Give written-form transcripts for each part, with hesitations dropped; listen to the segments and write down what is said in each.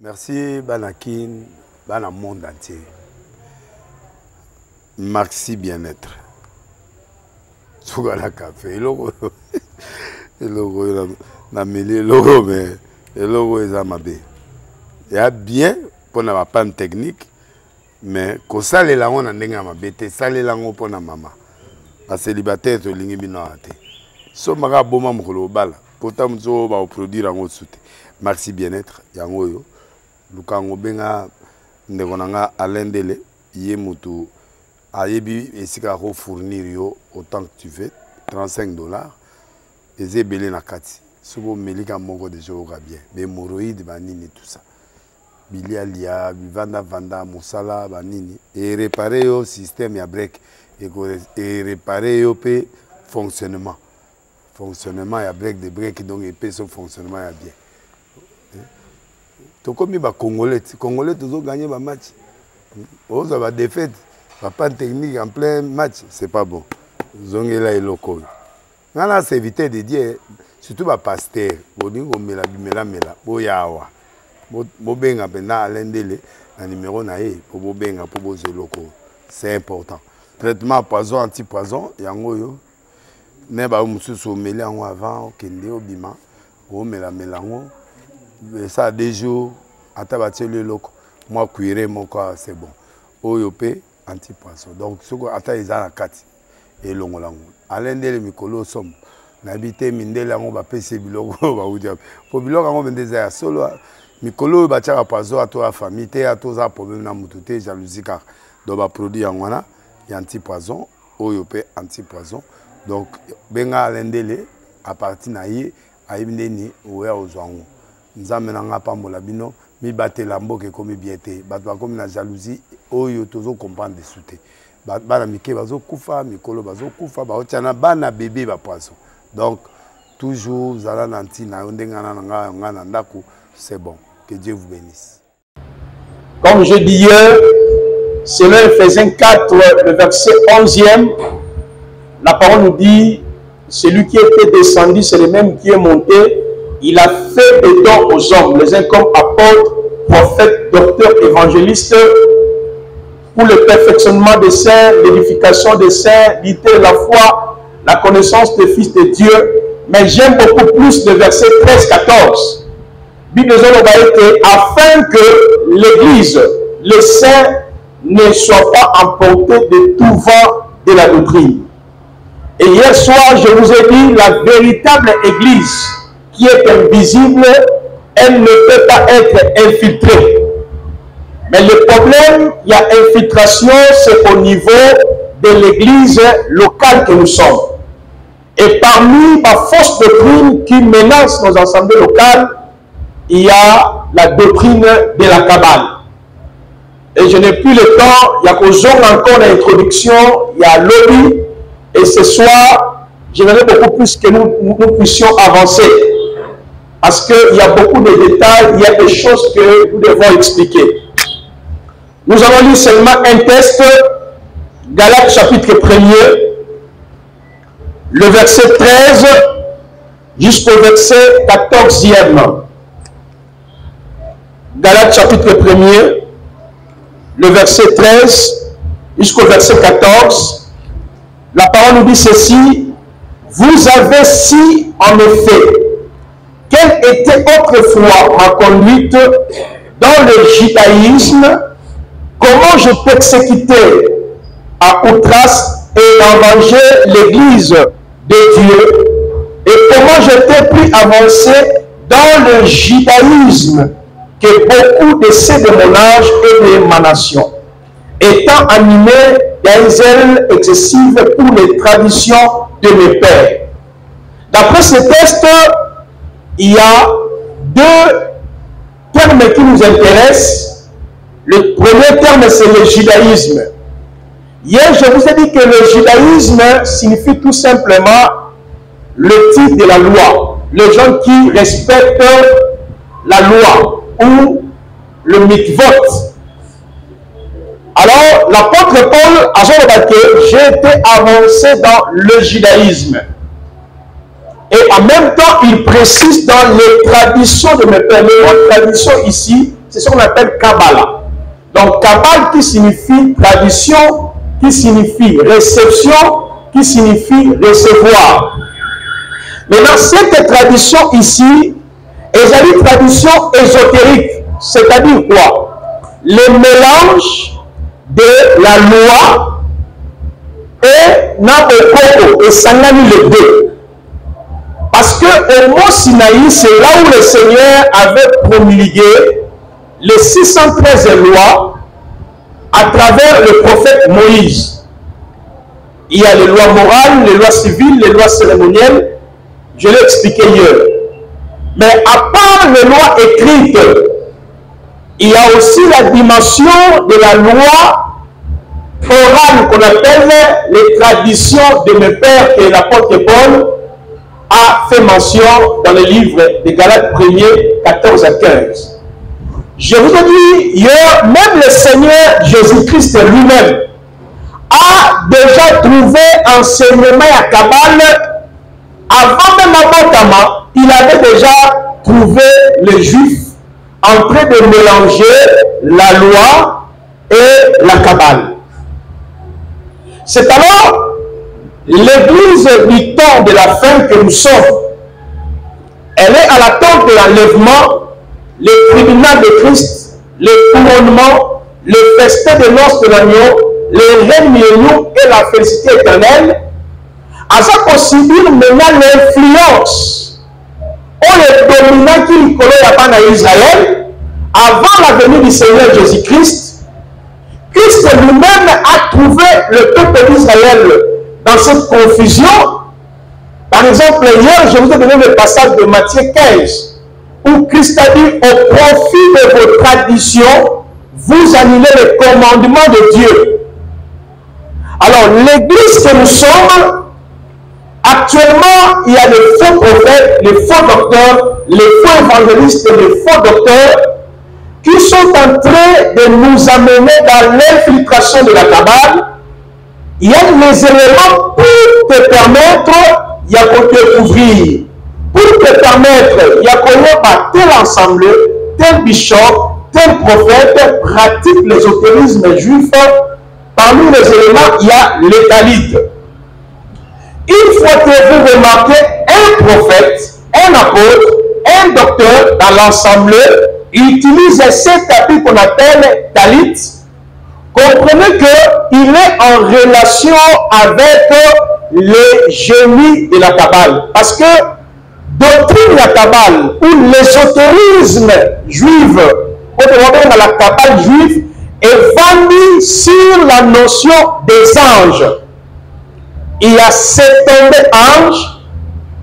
Merci Banakin, Bana monde entier. Maxi bien-être. Sougala café, logo, logo, na mêlé logo, mais logo est amabé. Il y a bien pour la panne technique, mais quand ça les langues on n'enga amabé, ça les langues pour la maman. La célibataire to lingi binoate. So maga boma mukolo bala. Pourtant mzo ba produire en soute. Maxi bien-être yango yo. Lukango benga ndekonanga alendele ye mutu ayebi esika ko fournir yo autant que tu veux $35 eze belé na kati sobo melika moko de jour bien be hémorroïdes banini tout ça bilialia vanda musala banini et réparer yo système ya break et réparer yo pe fonctionnement ya break de break donc et pe son fonctionnement ya bien. To comme ba congolais toujours gagner ba match. Aux avoir défaite, pas technique en plein match, c'est pas bon. Zongela et loco. Nana c'est éviter de dire surtout ba pasteur, boningo mela boyawa. Bo benga pena alendele na numéro na e pour bo benga pour bo loco. C'est important. Traitement poison anti-poison yango yo. Ne ba mususu mela ngo avant kende obima, o mela ngo. Ça a des jours, à tabater le loco, moi cuiré mon corps, c'est bon. Oyopé, anti-poisson. Donc, ce qu'on attend, ils ont la carte. Et l'on l'a. Alain de Mikolo somme. N'habité Mindela, on va payer Bilogo, on va vous dire. Pour Bilogo, on va dire solo. Mikolo, va tirer à poisson à toi, famille, à toi, problème dans moutoute, jalousie, car. Donc, va produire en wana, il y a anti-poison, oyopé, anti-poison. Donc, benga Alain Dele, à partir d'ahí, à Ibneni, ou à Ozouango. Nous avons pas bino mi batte lambo ke comme biété batwa comme la jalousie oyo tozo comprendre de souté bana mike bazo kufa mikolo bazo kufa ba otiana bana bébé ba poisson donc toujours zala nanti na ndengana nga ndako c'est bon que Dieu vous bénisse. Comme je dis hier, selon Ephésiens 4 le verset 11e, la parole nous dit celui qui était descendu c'est le même qui est monté. Il a fait des dons aux hommes, les uns comme apôtres, prophètes, docteurs, évangélistes, pour le perfectionnement des saints, l'édification des saints, l'unité de la foi, la connaissance des fils de Dieu. Mais j'aime beaucoup plus le verset 13-14. Bible afin que l'Église, les saints, ne soient pas emportés de tout vent de la doctrine. Et hier soir, je vous ai dit, la véritable Église, qui est invisible, elle ne peut pas être infiltrée. Mais le problème, il y a infiltration, c'est au niveau de l'église locale que nous sommes. Et parmi ma fausse doctrine qui menace nos assemblées locales, il y a la doctrine de la Kabbale. Et je n'ai plus le temps, il y a qu'aujourd'hui encore l'introduction, il y a lobby, et ce soir, j'aimerais beaucoup plus que nous puissions avancer. Parce qu'il y a beaucoup de détails, il y a des choses que nous devons expliquer. Nous allons lire seulement un texte, Galates chapitre 1er, le verset 13 jusqu'au verset 14e. Galates chapitre 1er, le verset 13 jusqu'au verset 14. La parole nous dit ceci: vous avez si en effet, quelle était autrefois ma conduite dans le judaïsme, comment je persécutais à outrance et enrageais l'église de Dieu, et comment j'étais plus avancé dans le judaïsme que beaucoup de ceux de mon âge et de ma nation, étant animé d'un zèle excessif pour les traditions de mes pères. D'après ce texte, il y a deux termes qui nous intéressent. Le premier terme, c'est le judaïsme. Hier, je vous ai dit que le judaïsme signifie tout simplement le type de la loi. Les gens qui respectent la loi ou le mitzvot. Alors, l'apôtre Paul a dit que j'ai été avancé dans le judaïsme. Et en même temps, il précise dans les traditions de mes pères. Les traditions ici, c'est ce qu'on appelle Kabbalah. Donc Kabbalah qui signifie tradition, qui signifie réception, qui signifie recevoir. Maintenant, cette tradition ici est une tradition ésotérique, c'est-à-dire quoi? Le mélange de la loi et Nabokoko et Sangani les deux. Parce que au mont Sinaï, c'est là où le Seigneur avait promulgué les 613 lois à travers le prophète Moïse. Il y a les lois morales, les lois civiles, les lois cérémonielles. Je l'ai expliqué hier. Mais à part les lois écrites, il y a aussi la dimension de la loi orale qu'on appelle les traditions de mes pères que l'apôtre Paul a fait mention dans le livre de Galates 1er, 14 à 15. Je vous ai dit hier, même le Seigneur Jésus-Christ lui-même a déjà trouvé enseignement à Kabbale. Avant même Abotama, il avait déjà trouvé les Juifs en train de mélanger la loi et la Kabbale. C'est alors l'église du temps de la fin que nous sommes. Elle est à l'attente de l'enlèvement, le tribunal de Christ, le couronnement, le festin de noces de l'agneau, le règne millénaire et la félicité éternelle. À ça possible maintenant l'influence ou le dominant qui collait à Israël avant la venue du Seigneur Jésus-Christ. Christ lui-même a trouvé le peuple d'Israël dans cette confusion. Par exemple, hier, je vous ai donné le passage de Matthieu 15, où Christ a dit, au profit de vos traditions, vous annulez le commandement de Dieu. Alors, l'église que nous sommes, actuellement, il y a les faux prophètes, les faux docteurs, les faux évangélistes et les faux docteurs qui sont en train de nous amener dans l'infiltration de la Kabbale. Il y a les éléments pour te permettre, il y a qu'on découvrir, pour te permettre, il y a qu'on ait tel ensemble, tel bishop, tel prophète pratique l'ésotérisme juif. Parmi les éléments, il y a les talites. Il faut que vous remarquez un prophète, un apôtre, un docteur dans l'ensemble, utilise ces tapis qu'on appelle talit. Comprenez qu'il est en relation avec les génies de la Kabbale. Parce que doctrine de la Kabbale ou l'ésotérisme juif, dans la Kabbale juive, est fondé sur la notion des anges. Il y a 70 anges,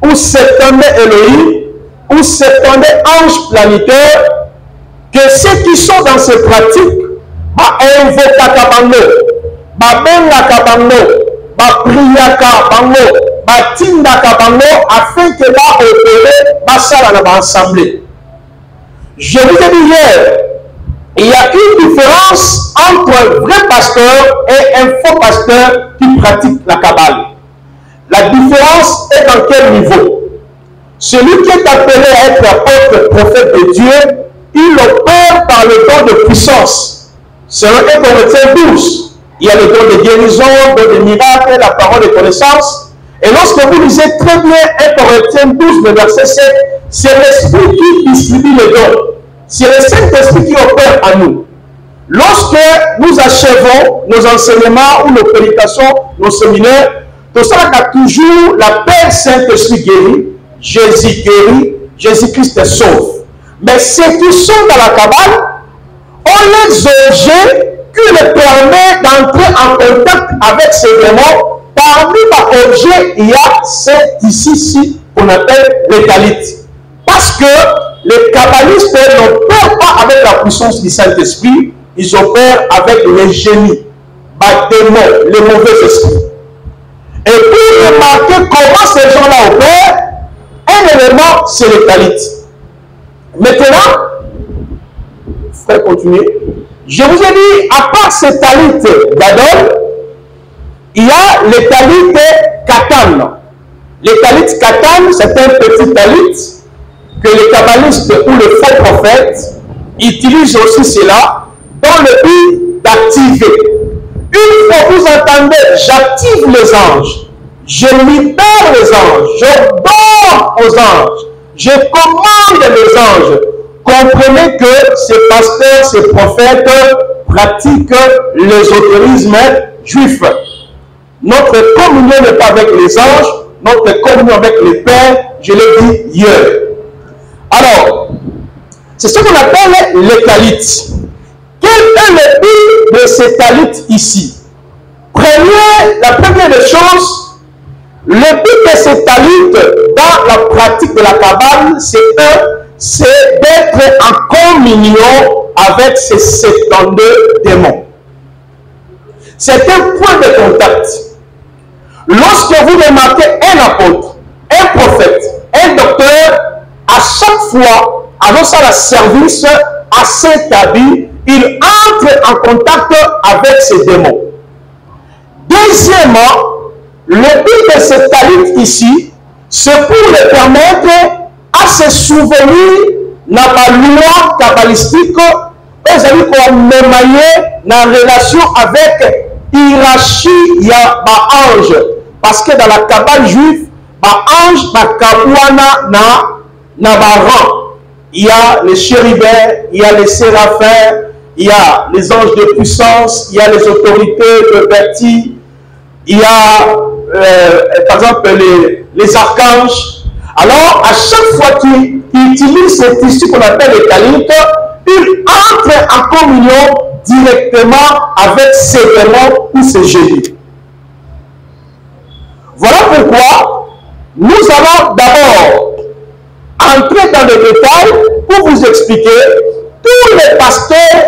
ou 70 Elohim, ou 70 anges planétaires, que ceux qui sont dans ces pratiques, invoquent Kabango, benga Kabango, priaka Bango, tinda Kabango, afin que va opérer Bassala dans l'assemblée. Je vous ai dit hier, il y a une différence entre un vrai pasteur et un faux pasteur qui pratique la Kabbale. La différence est dans quel niveau? Celui qui est appelé à être apôtre, prophète de Dieu, il opère par le don de puissance. Selon 1 Corinthiens 12, il y a le don de guérison, le don de miracles, la parole de connaissance. Et lorsque vous lisez très bien 1 Corinthiens 12, le verset 7, c'est l'Esprit qui distribue les dons. C'est le Saint-Esprit qui opère en nous. Lorsque nous achevons nos enseignements ou nos prédications, nos séminaires, tout ça a toujours la paix Saint-Esprit guérit, Jésus guérit, Jésus-Christ sauve. Mais ceux qui sont dans la Kabbale, on les objets qui leur permet d'entrer en contact avec ces démons. Parmi les objets, il y a cet ici qu'on appelle les talites. Parce que les kabbalistes n'opèrent pas avec la puissance du Saint-Esprit, ils opèrent avec les génies, les démons, les mauvais esprits. Et pour remarquer comment ces gens-là opèrent, un élément, c'est les talites. Maintenant, je vais continuer. Je vous ai dit, à part ces talites d'Adol, il y a les talites Katan. Les talites Katan, c'est un petit talit que les kabbalistes ou les faux prophètes utilise aussi cela dans le but d'activer. Une fois que vous entendez, j'active les anges, je libère les anges, je donne aux anges, je commande les anges. Comprenez que ces pasteurs, ces prophètes pratiquent l'ésotérisme juif. Notre communion n'est pas avec les anges, notre communion avec les pères, je l'ai dit hier. Alors, c'est ce qu'on appelle les talites. Quel est le but de ces talites ici? La première des choses, le but de ces talites dans la pratique de la Kabbale, c'est d'être en communion avec ces 72 démons. C'est un point de contact. Lorsque vous remarquez un apôtre, un prophète, un docteur, à chaque fois, avant ça, le service à cet habit, il entre en contact avec ces démons. Deuxièmement, le but de cette talite ici, c'est pour les permettre à se souvenir de la loi kabbalistique, ils avaient qu'on mémaillé dans la relation avec hiérarchie, il y a un ange. Parce que dans la Kabbale juive, un ange, na rang. Il y a les chérubins, il y a les séraphins, il y a les anges de puissance, il y a les autorités de vertu, il y a par exemple les archanges. Alors, à chaque fois qu'ils utilisent cet tissu qu'on appelle les talites, ils entrent en communion directement avec ces démons ou ces génies. Voilà pourquoi nous allons d'abord entrer dans le détail pour vous expliquer tous les pasteurs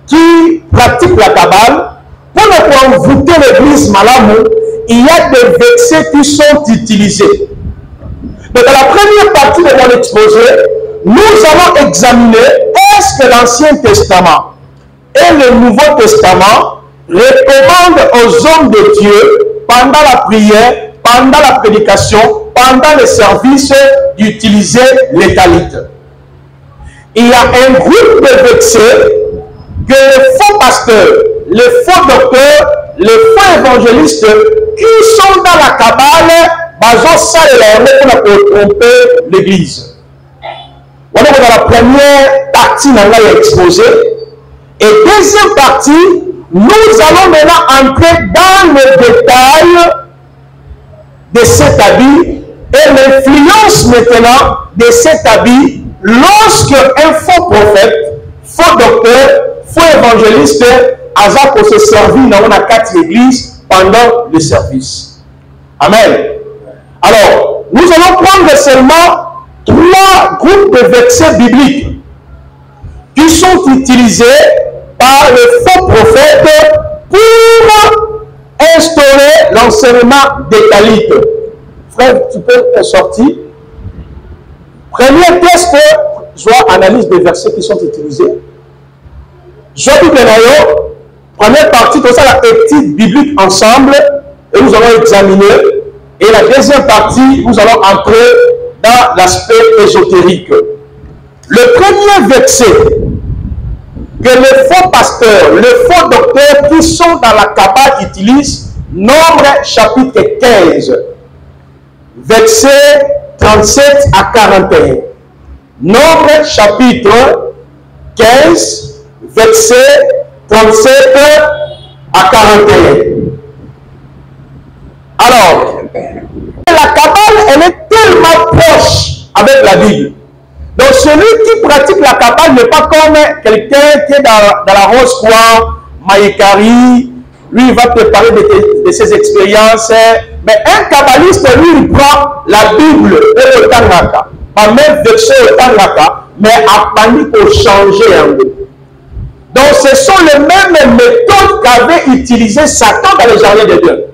qui pratiquent la Kabbale. Pour ne pas envoûter l'église Malamou, il y a des versets qui sont utilisés. Mais dans la première partie de mon exposé, nous allons examiner est-ce que l'Ancien Testament et le Nouveau Testament recommandent aux hommes de Dieu, pendant la prière, pendant la prédication, pendant le service, d'utiliser les talites. Il y a un groupe de versets que les faux pasteurs, les faux docteurs, les faux évangélistes qui sont dans la Kabbale, ça pour tromper l'église. Voilà dans la première partie, on a exposé. Et deuxième partie, nous allons maintenant entrer dans le détail de cet habit et l'influence maintenant de cet habit lorsque un faux prophète, faux docteur, faux évangéliste a pour se servir dans la carte l'église pendant le service. Amen. Alors, nous allons prendre seulement 3 groupes de versets bibliques qui sont utilisés par les faux prophètes pour instaurer l'enseignement des talites. Frère, tu peux sortir. Premier test, soit analyse des versets qui sont utilisés. Jobi Benayo, première partie, tout ça, la étude biblique ensemble, et nous allons examiner. Et la deuxième partie, nous allons entrer dans l'aspect ésotérique. Le premier verset que les faux pasteurs, les faux docteurs qui sont dans la Kabbale utilisent, Nombre chapitre 15, versets 37 à 41. Nombre chapitre 15, versets 37 à 41. Alors, la Kabbale, elle est tellement proche avec la Bible. Donc, celui qui pratique la Kabbale n'est pas comme quelqu'un qui est dans la Rose-Croix, Maïkari, lui, il va te parler de ses expériences. Mais un kabbaliste, lui, il prend la Bible et le Tanaka, pas même verset au Tanaka, mais à panique pour changer un peu. Donc, ce sont les mêmes méthodes qu'avait utilisé Satan dans le jardin de Dieu.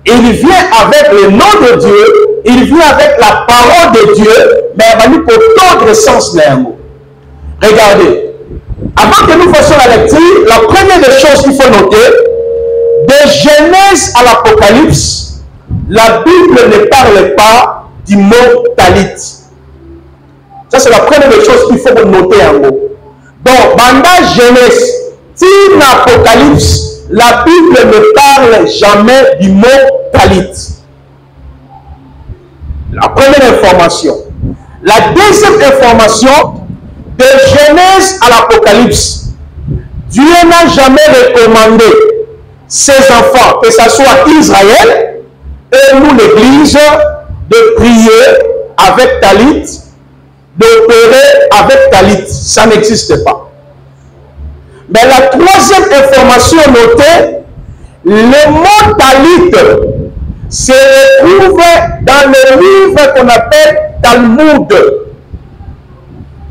Il vient avec le nom de Dieu, il vient avec la parole de Dieu, mais il va pour tordre le sens d'un mot. Regardez, avant que nous fassions la lecture, la première des choses qu'il faut noter, de Genèse à l'Apocalypse, la Bible ne parle pas du mot talit. Ça, c'est la première des choses qu'il faut noter en mot. Donc, banda Genèse, till l'Apocalypse, la Bible ne parle jamais du mot talit. La première information. La deuxième information, de Genèse à l'Apocalypse, Dieu n'a jamais recommandé ses enfants, que ce soit Israël et nous l'Église, de prier avec talit, d'opérer avec talit. Ça n'existe pas. Mais la troisième information notée, le mot talit se retrouve dans le livre qu'on appelle Talmud.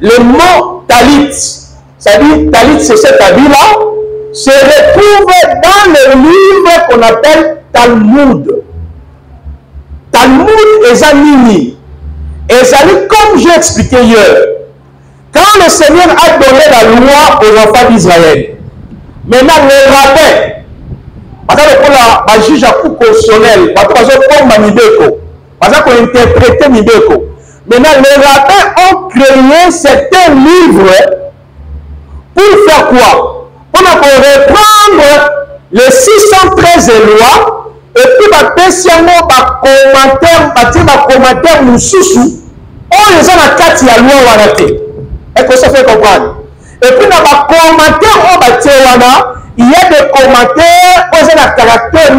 Le mot talit, c'est-à-dire talit, c'est cet habit-là, se retrouve dans le livre qu'on appelle Talmud. Talmud est un nini. Et ça dit, comme j'ai expliqué hier, quand le Seigneur a donné la loi aux enfants d'Israël, maintenant les rabbins, parce que le juge à coup constitutionnel, parce qu'on interprète Mibeko. Maintenant, les rabbins ont créé certains livres pour faire quoi? Pour reprendre les 613 lois et puis spécialement commentaire Moussousou, on les a dans 4 loi Wanate. Est-ce que ça fait comprendre? Et puis dans les commentaires, il y a des commentaires qui ont un caractère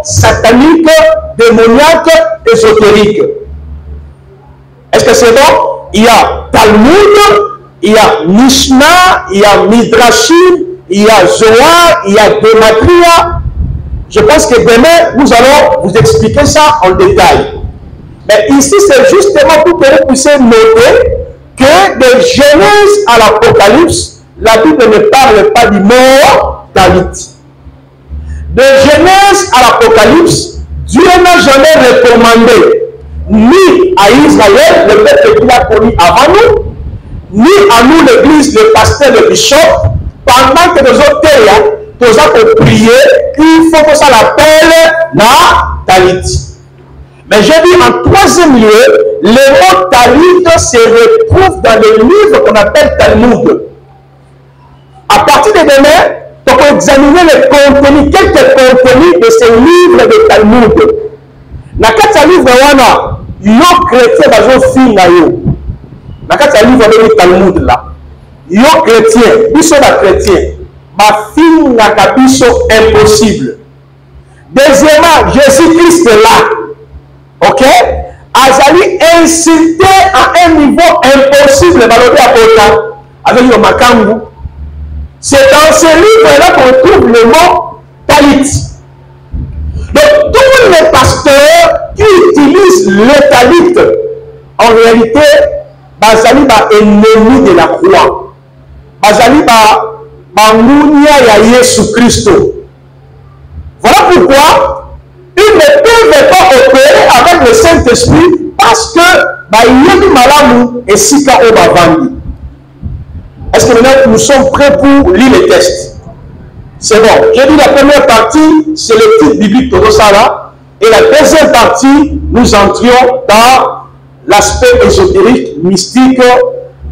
satanique, démoniaque, ésotérique. Est-ce que c'est bon? Il y a Talmud, il y a Mishnah, il y a Midrashim, il y a Zohar, il y a Gematria. Je pense que demain, nous allons vous expliquer ça en détail. Mais ici, c'est justement pour que vous puissiez noter que de Genèse à l'Apocalypse, la Bible ne parle pas du mot talit. De Genèse à l'Apocalypse, Dieu n'a jamais recommandé ni à Israël, le peuple qu'il a connu avant nous, ni à nous, l'église, le pasteur, le bishop, pendant que nous autres nous avons prié, il faut que ça l'appelle la talit. Mais je dis en troisième lieu, le mot talit se retrouve dans le livre qu'on appelle Talmud. À partir de demain, on peut examiner le contenu, quelques contenus de ce livre de Talmud. Dans ce livre, il y a chrétien dans un film. Dans ce livre, il y a Talmud là. Il y a chrétien, ils sont chrétiens. Ma fille n'a pas impossible. Deuxièmement, Jésus-Christ est là. Ok? Azali insulté à un niveau impossible. Avec le Makambu. C'est dans ce livre-là qu'on trouve le mot talit. Donc, tous les pasteurs qui utilisent le talit, en réalité, Bazali est ennemi de la croix. Bazali est Jésus Christ. Voilà pourquoi ils ne peuvent pas opérer avec le Saint-Esprit parce que il y a malamu et sika obavandi. Est-ce que maintenant nous sommes prêts pour lire les textes? C'est bon. J'ai dit la première partie, c'est le titre biblique de Rosala. Et la deuxième partie, nous entrions dans l'aspect ésotérique, mystique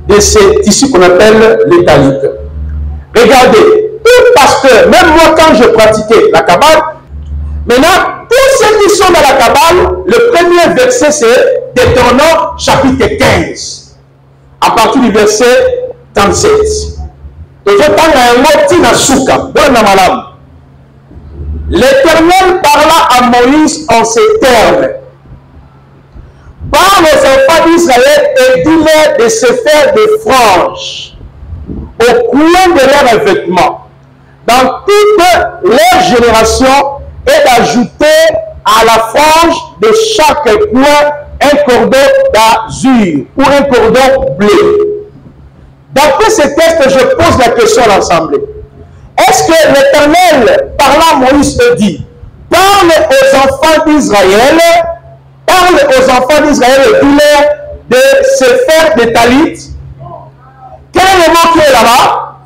de ce tissu qu'on appelle les talit. Regardez, tout pasteur, même moi quand je pratiquais la Kabbale, maintenant, tous ceux qui sont dans la Kabbale, le premier verset c'est Deutéronome chapitre 15. À partir du verset 37. L'Éternel parla à Moïse en ces termes. Parle aux enfants d'Israël et dis-leur de se faire des franges au coin de leurs vêtements dans toute leur génération et d'ajouter à la frange de chaque coin un cordon d'azur ou un cordon bleu. D'après ce texte, je pose la question à l'Assemblée. Est-ce que l'Éternel, parlant à Moïse, dit, parle aux enfants d'Israël et dis-leur de se faire des talit? Quel est le mot qui est là-bas?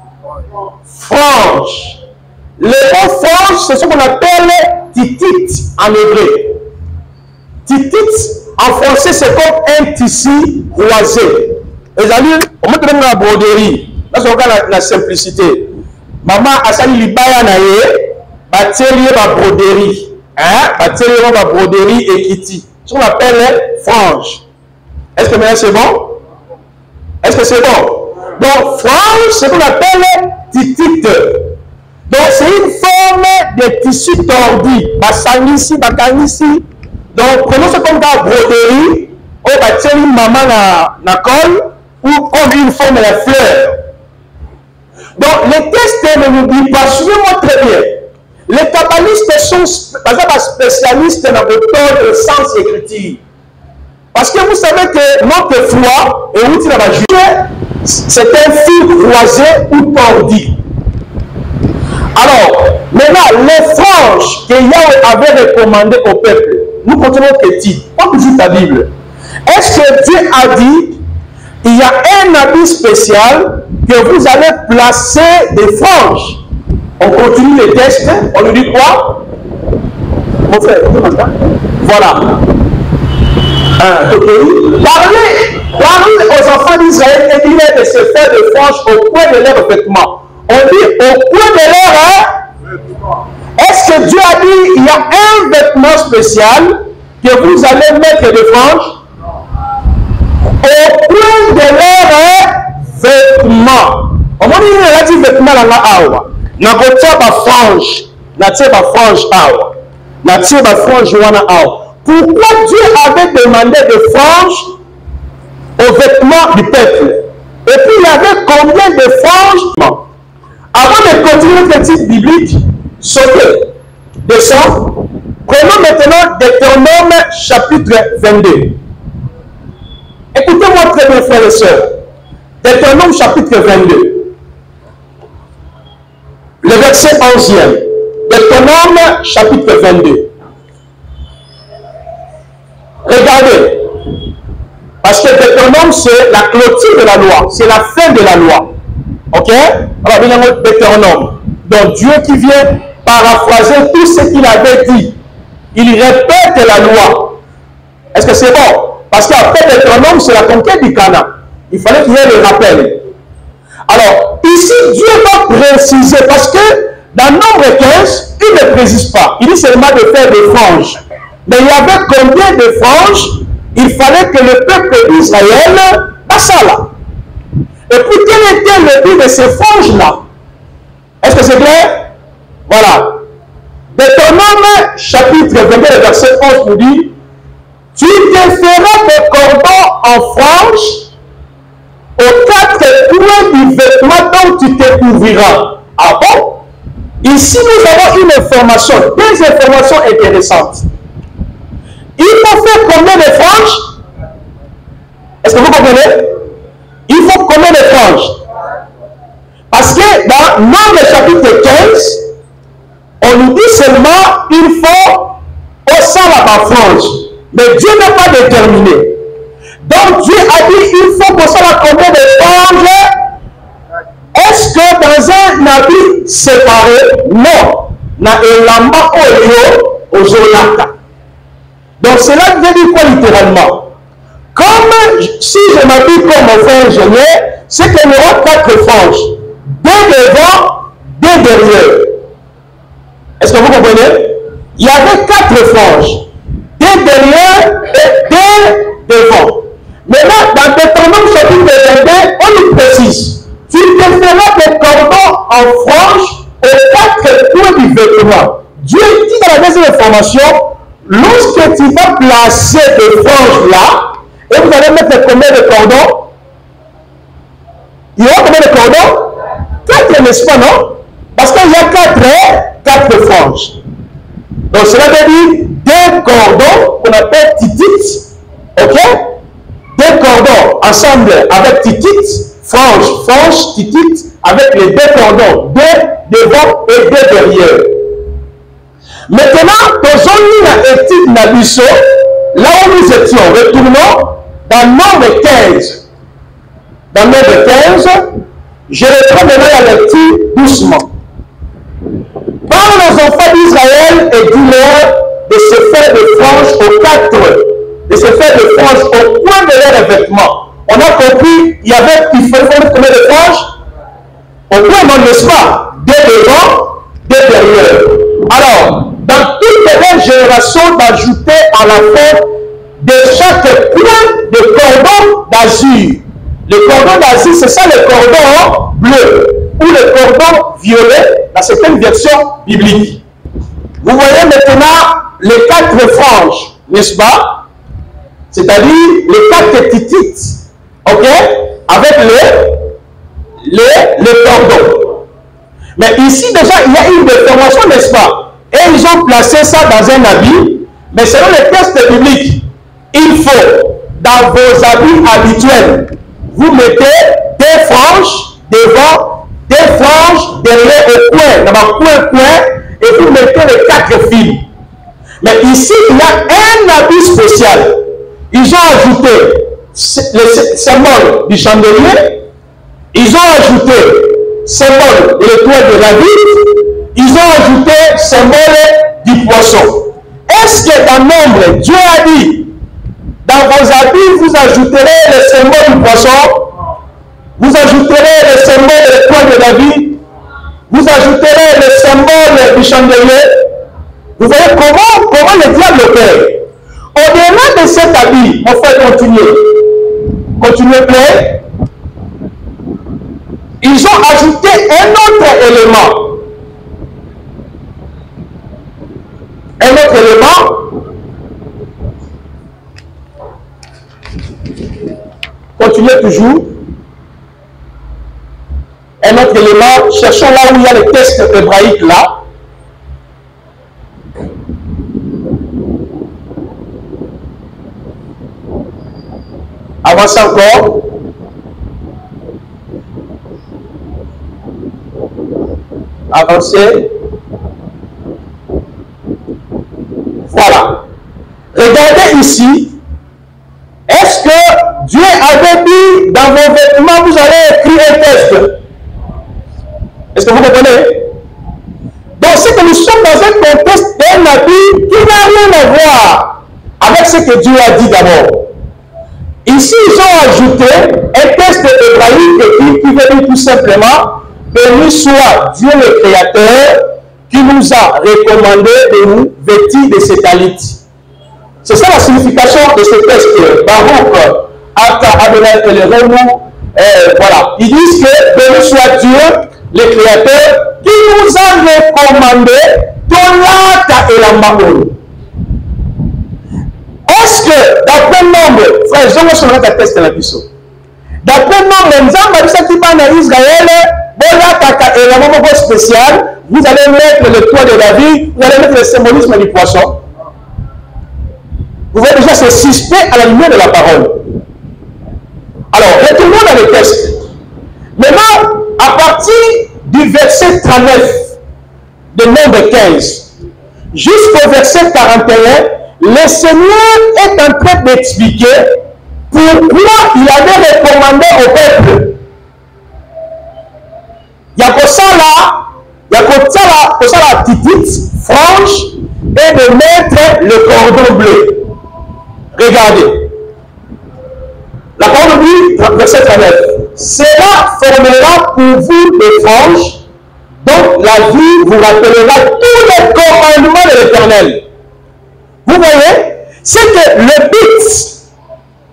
Frange. Le mot frange, c'est ce qu'on appelle titit en hébreu. Titit, en français, c'est comme un tissu croisé. Les amis, on met dans la broderie. Là, c'est la simplicité. Maman, asali libaya na ye, batelier ba broderie. Hein? Batelier ba broderie et kitty. Ce qu'on appelle frange. Est-ce que maintenant c'est bon? Est-ce que c'est bon? Donc, frange, c'est ce qu'on appelle titite. Donc, c'est une forme de tissu tordu. Basangisi, bakangisi. Donc, prenons ce comme la broderie, ou batelier maman na col, ou comme une forme de la fleur. Donc, les textes ne nous disent pas, suivez-moi très bien. Les kabbalistes sont, par exemple, spécialistes dans le temps de sens écriture. Parce que vous savez que notre foi, et où la juge, c'est un fil croisé ou tordu. Alors, maintenant, les franges que Yahweh avait recommandées au peuple, nous continuons petit, comme dit la Bible. Est-ce que Dieu a dit, il y a un habit spécial que vous allez placer des franges? On continue les textes, on nous dit quoi? Mon frère, voilà. Parlez aux enfants d'Israël et dis-leur de se faire des franges au coin de leurs vêtements. On dit au coin de leurs vêtements. Est-ce que Dieu a dit il y a un vêtement spécial que vous allez mettre des franges? Au coin de leurs vêtements. On m'a dit il a dit vêtements dans la awa. Nakotia ba frange, natia ba frange awa. Natia ba frange wana awa. Pourquoi Dieu avait demandé des franges aux vêtements du peuple? Et puis il y avait combien de franges? Avant de continuer le texte biblique, sautez, descends. Prenons maintenant Deutéronome chapitre 22. Écoutez-moi très bien, frères et sœurs. Deutéronome chapitre 22. Le verset 11e. Deutéronome chapitre 22. Regardez. Parce que Deutéronome, c'est la clôture de la loi. C'est la fin de la loi. Ok? Alors, bien sûr, Deutéronome. Donc, Dieu qui vient paraphraser tout ce qu'il avait dit. Il répète la loi. Est-ce que c'est bon? Parce qu'après Deutéronome, c'est la conquête du Canaan. Il fallait qu'il y ait le rappel. Alors, ici, Dieu va préciser, parce que dans Nombre 15, il ne précise pas. Il dit seulement de faire des franges. Mais il y avait combien de franges? Il fallait que le peuple d'Israël passe là. Et puis, quel était le but de ces franges-là? Est-ce que c'est clair? Voilà. Deutéronome chapitre 22, verset 11 nous dit: tu te feras des cordons en franges aux quatre coins du vêtement dont tu te couvriras. Ah bon? Ici, nous avons une information, deux informations intéressantes. Il faut faire combien de franges? Est-ce que vous comprenez? Il faut combien de franges? Parce que dans Nombre chapitre 15, on nous dit seulement il faut au sein la frange. Mais Dieu n'a pas déterminé. Donc Dieu a dit il faut qu'on soit combien de franges? Est-ce que dans un habit séparé? Non. Na elamba oyo ozolaka. Donc cela veut dire quoi littéralement? Comme si je m'habille comme mon frère ingénieur, c'est qu'il y aura quatre franges. Deux devant, deux derrière. Est-ce que vous comprenez? Il y avait quatre franges. Deux derrière et deux devant. Maintenant, dans Deutéronome chapitre 22, on nous précise: tu te feras des cordons en franges aux quatre coins du vêtement. Dieu dit dans la deuxième information, lorsque tu vas placer des franges là, et vous allez mettre combien de cordons? Il y aura combien de cordons? Quatre, n'est-ce pas, non? Parce qu'il y a quatre franges. Donc cela veut dire deux cordons qu'on appelle titit. Ok? Deux cordons ensemble avec titit, frange, titit, avec les deux cordons, deux devant et deux derrière. Maintenant, posons-nous la étude Nabiso, là où nous étions. Retournons dans Nombre 15. Dans Nombre 15, je reprends maintenant la lecture doucement. Parle aux enfants d'Israël et dis-leur de se faire des franges aux quatre, de se faire des franges au coin de leurs vêtements. On a compris, il fallait combien de franges? Au point, non, n'est-ce pas? Deux devant, deux derrière. Alors, dans toutes les générations, d'ajouter à la fin de chaque point de cordon d'azur. Le cordon d'azur, c'est ça le cordon bleu ou le cordon violet dans certaines versions bibliques. Vous voyez maintenant les quatre franges, n'est-ce pas? C'est-à-dire les quatre titites, ok? Avec les cordons. Mais ici déjà, il y a une déformation, n'est-ce pas? Et ils ont placé ça dans un habit, mais selon les textes bibliques, il faut, dans vos habits habituels, vous mettez des franges devant, des franges derrière au coin, dans le coin, et vous mettez les quatre fils. Mais ici, il y a un habit spécial. Ils ont ajouté le symbole du chandelier, ils ont ajouté le symbole de l'étoile de David, ils ont ajouté le symbole du poisson. Est-ce que dans Nombre, Dieu a dit, dans vos habits, vous ajouterez le symbole du poisson, vous ajouterez le symbole de l'étoile de David, vous ajouterez le symbole du chandelier? Vous voyez comment le diable opère. Au-delà de cet habit, on fait continuer. Continuez, plaît. Ils ont ajouté un autre élément. Un autre élément. Continuez toujours. Un autre élément. Cherchons là où il y a le texte hébraïque là. Avancez encore. Avancez. Voilà. Regardez ici. Est-ce que Dieu avait dit dans vos vêtements, vous allez écrire un texte? Est-ce que vous comprenez? Donc, c'est que nous sommes dans un contexte d'un habit qui n'a rien à voir avec ce que Dieu a dit d'abord. Ici, ils ont ajouté un texte hébraïque qui veut dire tout simplement: béni soit Dieu le Créateur qui nous a recommandé de nous vêtir de ses talit. C'est ça la signification de ce texte. Baruch, Ata, Adonai, Elohim, voilà. Ils disent que béni soit Dieu le Créateur qui nous a recommandé de l'Ata et la Mamoun. Est-ce que, d'après Nombre, frère, je vais changer ta test de la puissance. D'après Nombre, nous avons dit que Israël, et la maman spéciale, vous allez mettre le toit de David, vous allez mettre le symbolisme du poisson. Vous voyez déjà, c'est suspect à la lumière de la parole. Alors, retournons dans le texte. Maintenant, à partir du verset 39 de Nombre 15 jusqu'au verset 41, le Seigneur est en train d'expliquer pourquoi il avait recommandé au peuple. Il y a que ça la petite frange et de mettre le cordon bleu. Regardez. La parole dit, verset 39, cela formera pour vous des franges, dont la vie vous rappellera tous les commandements de l'Éternel. Vous voyez, c'est que le but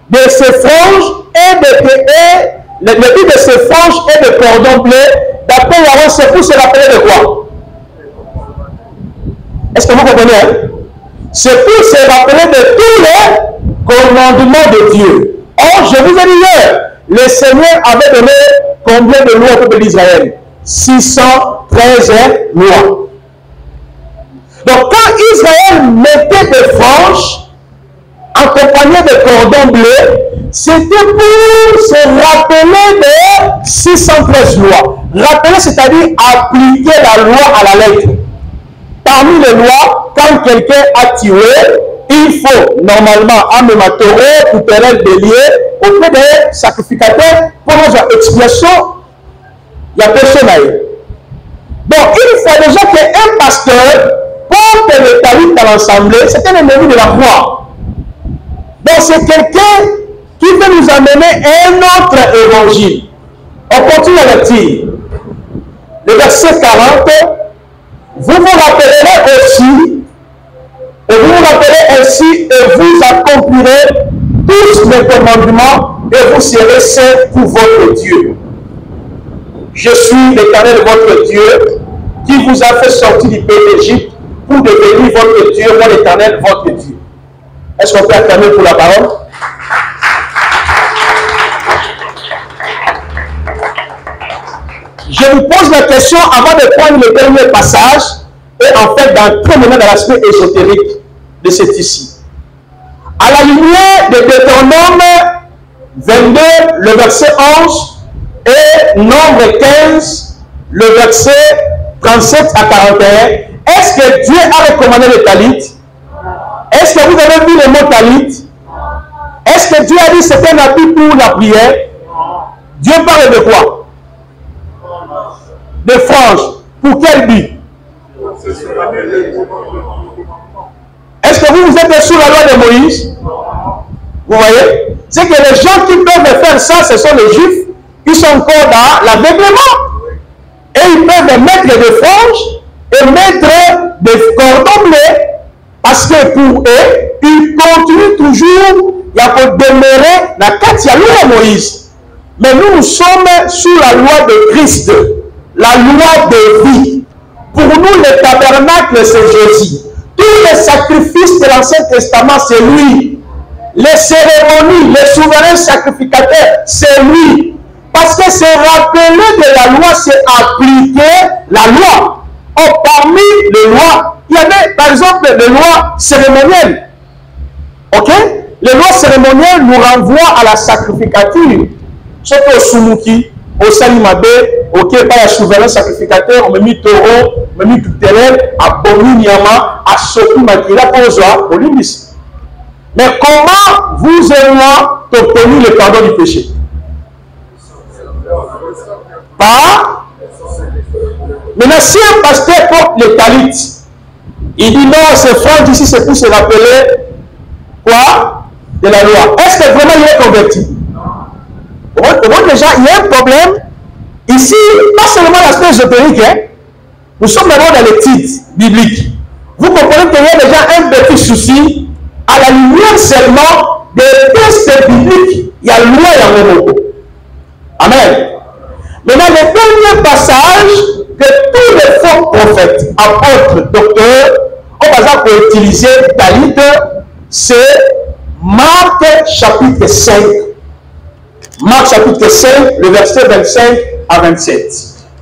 de ces franges le but de ces franges et de cordon bleu, d'après Yahweh, c'est pour se rappeler de quoi? Est-ce que vous comprenez? Hein? C'est pour se rappeler de tous les commandements de Dieu. Or, je vous ai dit hier, le Seigneur avait donné combien de lois au peuple d'Israël? 613 lois. Donc, quand Israël mettait des franges accompagnées de cordons bleus, c'était pour se rappeler de 613 lois. Rappeler, c'est-à-dire appliquer la loi à la lettre. Parmi les lois, quand quelqu'un a tué, il faut normalement amener un taureau ou terrain bélier auprès des sacrificateurs pour leur expiation. Il y a personne à eux. Donc, il faut déjà qu'un pasteur porte le talit dans l'assemblée. C'est un ennemi de la croix. Donc, c'est quelqu'un qui veut nous amener un autre évangile. On continue à le dire. le verset 40, vous vous rappellerez aussi, et vous vous rappellerez ainsi, et vous accomplirez tous mes commandements, et vous serez saints pour votre Dieu. Je suis l'Éternel votre Dieu, qui vous a fait sortir du pays d'Égypte pour devenir votre Dieu, moi l'Éternel votre Dieu. Est-ce qu'on peut acclamer pour la parole? Je vous pose la question avant de prendre le dernier passage et en fait d'entrer maintenant dans l'aspect ésotérique de cet ici. À la lumière de Deutéronome 22, le verset 11 et Nombre 15, le verset 37 à 41, est-ce que Dieu a recommandé le talit? Est-ce que vous avez vu le mot talit? Est-ce que Dieu a dit c'est un appui pour la prière? Dieu parle de quoi? De franges. Pour quel but? Est-ce que vous êtes sous la loi de Moïse? Vous voyez? C'est que les gens qui peuvent faire ça, ce sont les Juifs qui sont encore dans l'aveuglement. Et ils peuvent mettre des franges et mettre des cordons bleus parce que pour eux, ils continuent toujours à demeurer dans la loi de Moïse. Mais nous, nous sommes sous la loi de Christ, la loi de vie. Pour nous, le tabernacle, c'est Jésus. Tous les sacrifices de l'Ancien Testament, c'est lui. Les cérémonies, les souverains sacrificateurs, c'est lui. Parce que c'est rappeler de la loi, c'est appliquer la loi. Oh, parmi les lois, il y avait par exemple les lois cérémonielles. Ok? Les lois cérémonielles nous renvoient à la sacrificature. Surtout au Sumuki, au Salimabé, ok, pas le souverain sacrificateur, on me mit taureau, on me mit tutelel, à Bomu Niama, à Soku Makila, Kozwa, au Limbis. Mais comment vous et moi obtenir le pardon du péché? Par. Maintenant, si un pasteur porte le talit, il dit non, c'est franc ici, c'est pour se rappeler quoi? De la loi. Est-ce que vraiment il est converti? Donc déjà, il y a un problème. Ici, pas seulement l'aspect ésotérique, hein? Nous sommes d'abord dans l'étude biblique. Vous comprenez qu'il y a déjà un petit souci à la lumière seulement des textes bibliques. Il y a la loi et la loi. Amen. Maintenant, le dernier passage de tous les faux prophètes, apôtres, docteurs, on va pour utiliser talit, c'est Marc chapitre 5. Marc chapitre 5, le verset 25 à 27.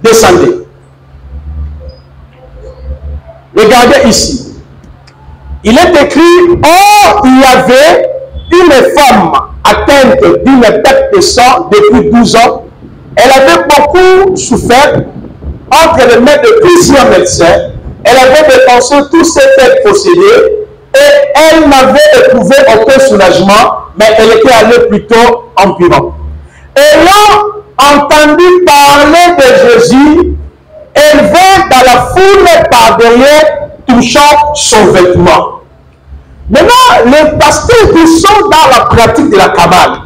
Descendez. Regardez ici. Il est écrit, or il y avait une femme atteinte d'une perte de sang depuis 12 ans. Elle avait beaucoup souffert entre les mains de plusieurs médecins. Elle avait dépensé tous ses têtes possédées et elle n'avait éprouvé aucun soulagement, mais elle était allée plutôt empirant. Ayant entendu parler de Jésus, elle vint dans la foule par derrière, touchant son vêtement. Maintenant, les pasteurs qui sont dans la pratique de la Kabbale,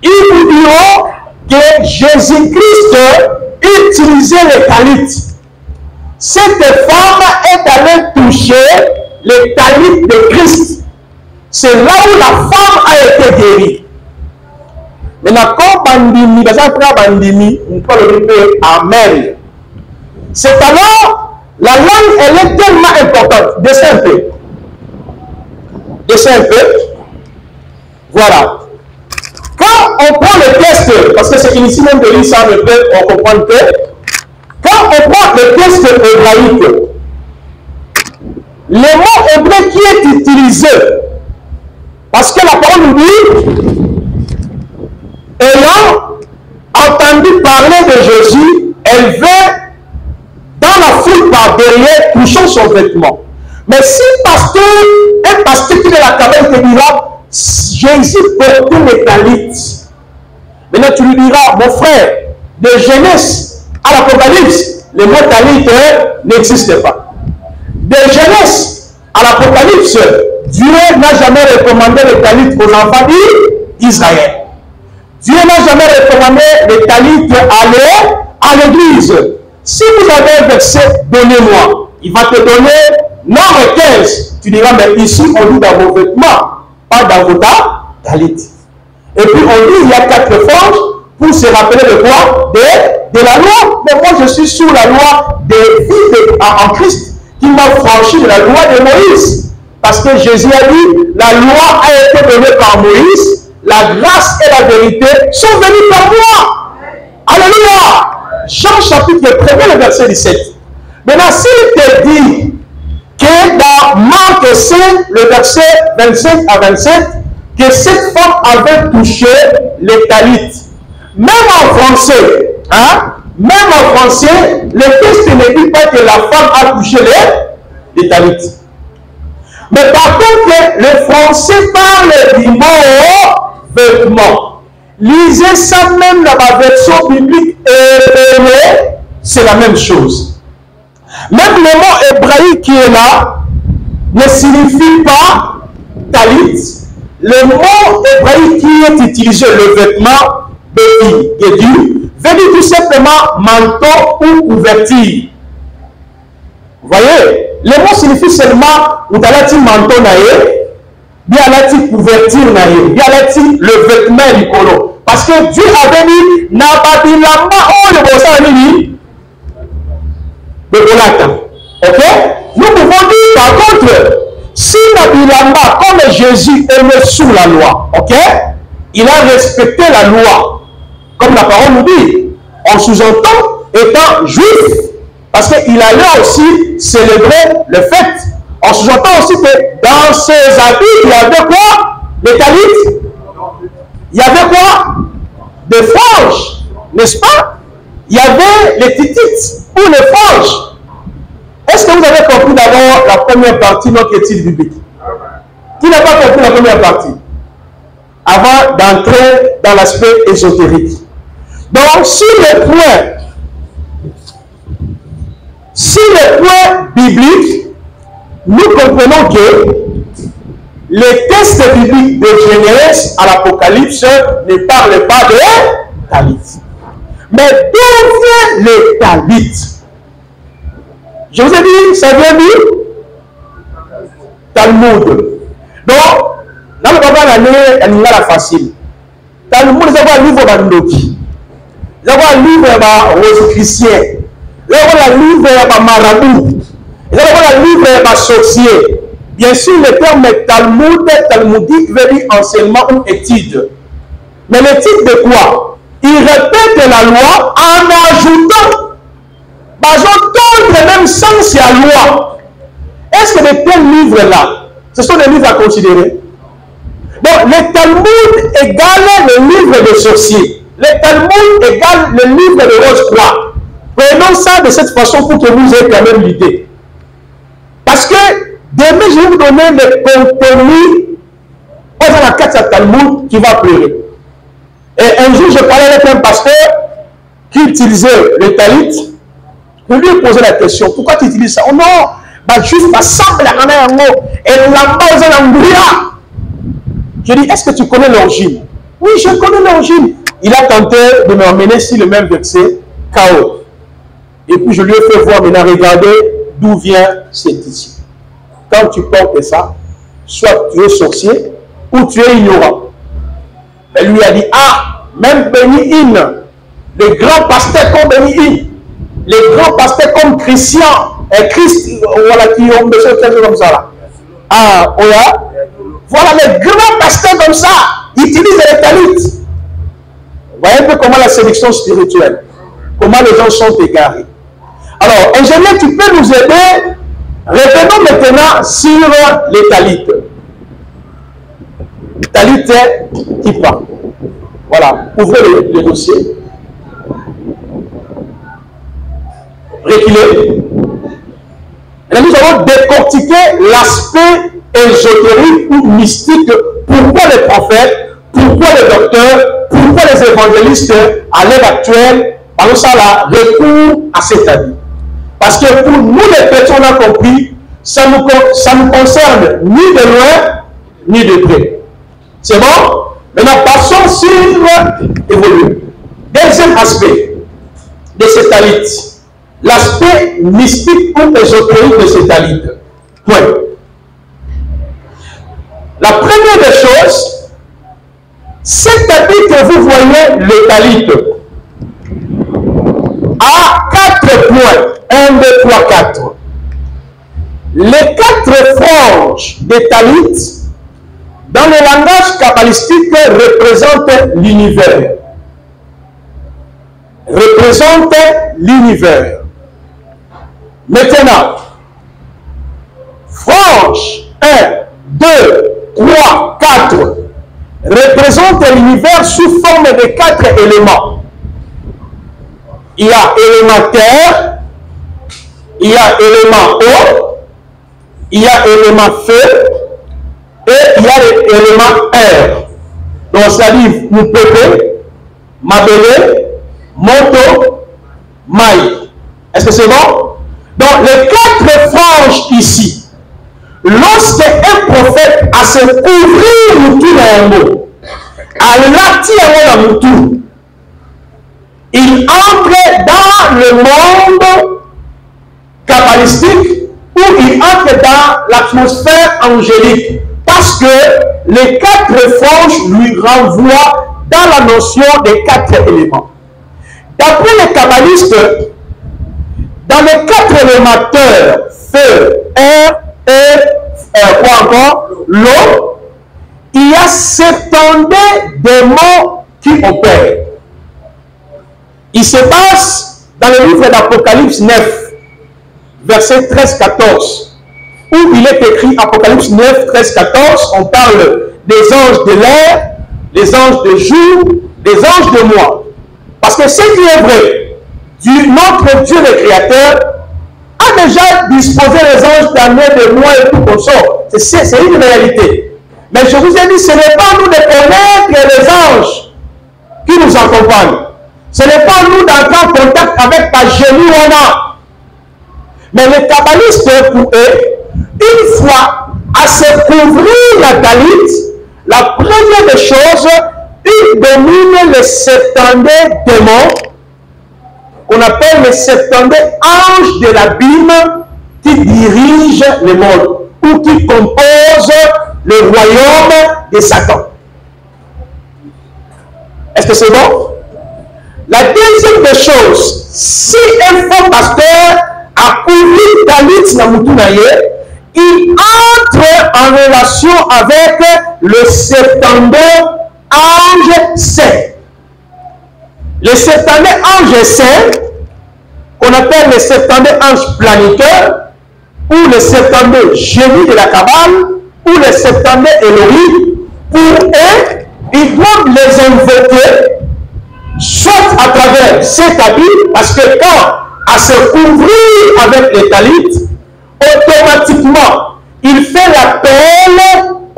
ils vous diront que Jésus-Christ utilisait les talit. Cette femme est allée toucher les talit de Christ. C'est là où la femme a été guérie. Maintenant, quand Bandimi, on peut le dire Amen. C'est alors, la langue, elle est tellement importante. Descends un peu. Descends un peu. Voilà. Quand on prend le texte, parce que c'est inutile même de lire ça, on comprend que quand on prend le texte hébraïque, le mot hébreu qui est utilisé, parce que la parole nous dit, ayant entendu parler de Jésus, elle vint dans la foule par derrière, touchant son vêtement. Mais si un pasteur qui est la Kabbale te dira, Jésus portait les talit. Maintenant tu lui diras, mon frère, de Genèse à l'Apocalypse, le mot talit n'existe pas. De Genèse à l'Apocalypse, Dieu n'a jamais recommandé les talit aux enfants d'Israël. Dieu n'a jamais recommandé les talit à l'église. Si vous avez un verset, donnez-moi. Il va te donner nombre 15. Tu diras, mais ici, on lit dans vos vêtements, pas dans vos talit. Et puis, on dit, il y a 4 franges pour se rappeler de quoi? De la loi. Mais moi, je suis sous la loi des vies en Christ, qui m'a franchi de la loi de Moïse. Parce que Jésus a dit, la loi a été donnée par Moïse, la grâce et la vérité sont venues par moi. Alléluia. Jean chapitre 1er, le verset 17. Maintenant, s'il te dit que dans Marc 5, le verset 25 à 27, que cette femme avait touché les talites. Même en français, même en français, le texte ne dit pas que la femme a touché les talites. Mais par contre, le français parle du mot vêtement. Lisez ça même dans la version biblique hébreu, c'est la même chose. Même le mot hébraïque qui est là ne signifie pas talit. Le mot hébraïque qui est utilisé, le vêtement, veut dire tout simplement manteau ou couverture. Vous voyez, le mot signifie seulement ou dalati manteau naïe, bien dalati couverture naïe, bien dalati le vêtement du colo. Parce que Dieu avait dit, n'a pas dit la main, oh le bossa a dit, de Bolata. Ok? Nous pouvons dire par contre, si Nabilamba, comme Jésus est sous la loi, ok? Il a respecté la loi, comme la parole nous dit, en sous-entend étant juif. Parce qu'il allait aussi célébrer le fête. On sous-entend aussi que dans ses habits, il y avait quoi? Les talites. Il y avait quoi? Des franges, n'est-ce pas? Il y avait les titites ou les franges. Est-ce que vous avez compris d'abord la première partie de notre étude biblique? Qui n'a pas compris la première partie? Avant d'entrer dans l'aspect ésotérique. Donc, sur le point biblique, nous comprenons que les textes bibliques de Genèse à l'Apocalypse ne parlent pas de talit. Mais d'où vient le talit? Je vous ai dit, ça vient du Talmud. Donc, dans le Baba l'année, elle n'est pas facile. Talmud, c'est un livre d'Andoki. C'est un livre de Rosichristien. C'est un livre de Marabout. C'est un livre de sorcier. Bien sûr, le terme Talmud, talmudique veut dire enseignement ou étude. Mais l'étude de quoi? Il répète la loi en ajoutant. Le même sens à la loi. Est-ce que de tels livres-là, ce sont des livres à considérer? Donc, le Talmud égale le livre de sorcier. Le Talmud égale le livre de Rose-Croix. Prenons ça de cette façon pour que vous ayez quand même l'idée. Parce que demain, je vais vous donner le contenu dans la carte de Talmud qui va pleurer. Et un jour, je parlais avec un pasteur qui utilisait le talit. Je lui ai posé la question, pourquoi tu utilises ça? Oh non, juste ma semble en un mot, et la base en anglia. Je dis, est-ce que tu connais l'origine? Oui, je connais l'origine. Il a tenté de m'emmener sur le même verset, chaos. Et puis je lui ai fait voir, maintenant, regardez d'où vient cet ici. Quand tu portes ça, soit tu es sorcier, ou tu es ignorant. Elle lui a dit, ah, même Béni-In, le grand pasteur comme Béni-In, les grands pasteurs comme Christian et Christ, voilà, qui ont besoin de quelque chose comme ça là. Ah, voilà, les grands pasteurs comme ça, ils utilisent les talit. Vous voyez un peu comment la sélection spirituelle, comment les gens sont égarés. Alors, ingénieur, tu peux nous aider? Revenons maintenant sur les talit. Talit qui part. Voilà, ouvrez le dossier. Reculer. Et nous allons décortiquer l'aspect ésotérique ou mystique. Pourquoi les prophètes, pourquoi les docteurs, pourquoi les évangélistes à l'heure actuelle, par ça là, recours à cet avis. Parce que pour nous les chrétiens, on a compris, ça nous concerne ni de loin, ni de près. C'est bon? Maintenant, passons sur évoluer. Deuxième aspect de cet talit. l'aspect mystique ou ésotérique de ces talits. Point. La première des choses, cet habit que vous voyez, le talit, a 4 points. 1, 2, 3, 4. Les 4 franges des talits, dans le langage kabbalistique, représentent l'univers. Représente l'univers. Maintenant, frange 1, 2, 3, 4 représente l'univers sous forme de 4 éléments. Il y a élément terre, il y a élément eau, il y a élément feu et il y a l'élément air. Donc ça dit Moupépé, Mabélé, Moto, Maï. Est-ce que c'est bon? Donc les 4 franges ici, lorsque un prophète a se couvrir le tout dans un mot, à l'attirer dans le tout, il entre dans le monde kabbalistique où il entre dans l'atmosphère angélique parce que les 4 franges lui renvoient dans la notion des 4 éléments. D'après les kabbalistes, dans les 4 éléments feu, air et quoi encore, l'eau, il y a 72 démons qui opèrent. Il se passe dans le livre d'Apocalypse 9, verset 13-14, où il est écrit, Apocalypse 9, 13-14, on parle des anges de l'air, des anges de jour, des anges de mois. Parce que ce qui est vrai, notre Dieu le Créateur a déjà disposé les anges d'années, de mois et tout comme ça. C'est une réalité. Mais je vous ai dit, ce n'est pas nous de connaître les anges qui nous accompagnent. Ce n'est pas nous d'entrer en contact avec ta génie ou a. Mais les kabbalistes, pour eux, une fois à se couvrir la talit, la première des choses, ils dominent les 72 démons qu'on appelle les 72 anges de l'abîme qui dirigent le monde ou qui composent le royaume de Satan. Est-ce que c'est bon? La deuxième des choses, si un faux pasteur a couvert talit na mutunaye, il entre en relation avec le 72 anges saints. Les 72 anges saints, qu'on appelle les 72 anges planétaires, ou les 72 génies de la Kabbale, ou les 72 Elohim, pour eux, ils doivent les invoquer, soit à travers cet habit, parce que quand à se couvrir avec les talits, automatiquement, il fait l'appel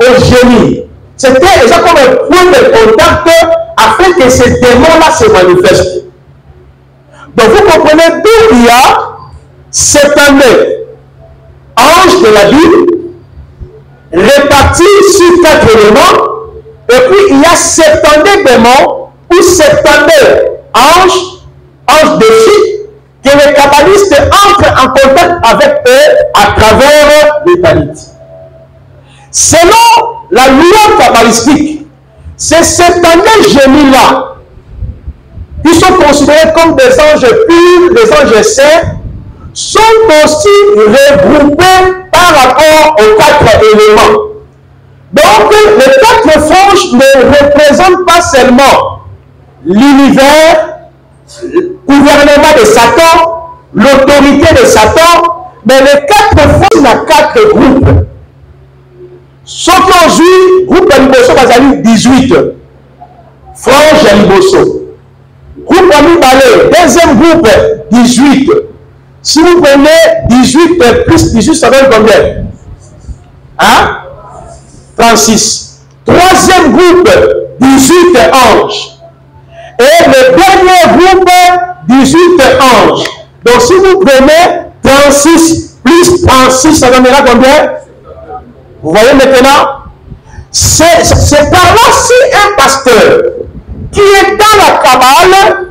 au génie. C'était déjà comme un point de contact afin que ces démons-là se manifestent. Donc vous comprenez d'où il y a 72 anges de la Bible répartis sur 4 éléments, et puis il y a 72 démons ou 72 anges de filles, que les kabbalistes entrent en contact avec eux à travers les talits. Selon la loi kabbalistique, ces 72 génies-là, qui sont considérés comme des anges purs, des anges saints, sont aussi regroupés par rapport aux 4 éléments. Donc, les 4 franges ne représentent pas seulement l'univers, le gouvernement de Satan, l'autorité de Satan, mais les 4 franges ont 4 groupes. Ceux qui ont joué, groupe de Liboso, bazali 18 franges à Liboso. Groupe Amibale, deuxième groupe, 18. Si vous prenez 18 plus 18, ça donne combien? Hein? 36. Troisième groupe, 18 anges. Et le dernier groupe, 18 anges. Donc si vous prenez 36 plus 36, ça donnera combien? Vous voyez maintenant? C'est par là si un pasteur qui est dans la Kabbale,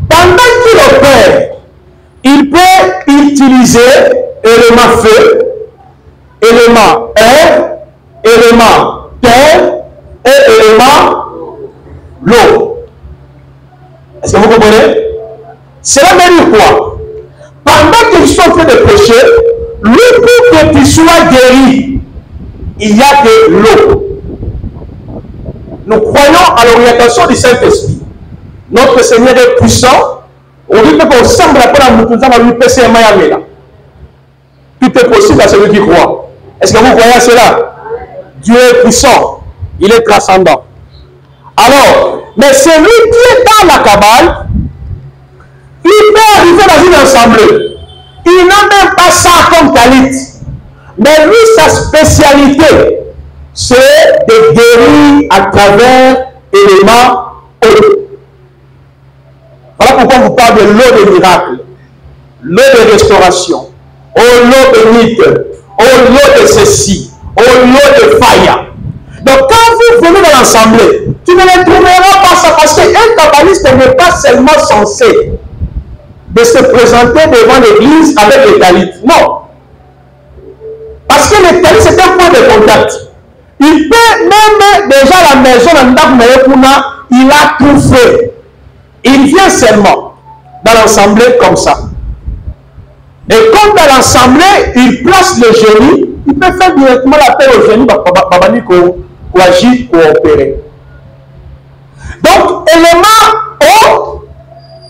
pendant qu'il opère, il peut utiliser élément feu, élément air, élément terre et élément l'eau. Est-ce que vous comprenez? Cela veut dire quoi? Pendant qu'ils sont en train de prêcher, lui, pour que tu sois guéri, il y a de l'eau. Nous croyons à l'orientation du Saint-Esprit. Notre Seigneur est puissant. On dit qu'on semble après la mouture, on va lui passer un maillot là. Tout est possible à celui qui croit. Est-ce que vous croyez à cela? Dieu est puissant. Il est transcendant. Alors, mais celui qui est dans la Kabbale, il peut arriver dans une assemblée. Il n'a même pas ça comme talit. Mais lui, sa spécialité, c'est de guérir à travers éléments eau. Voilà pourquoi on vous parle de l'eau de miracle, l'eau de restauration, l'eau de mythe, l'eau de ceci, l'eau de faïa. Donc quand vous venez dans l'assemblée, tu ne les trouveras pas ça parce qu'un kabbaliste n'est pas seulement censé de se présenter devant l'église avec les talits. Non. Parce que les talits, c'est un point de contact. Il peut même déjà à la maison, il a tout fait. Il vient seulement dans l'assemblée comme ça. Et comme dans l'assemblée, il place le génie, il peut faire directement l'appel au génie pour agir, pour opérer. Donc, élément O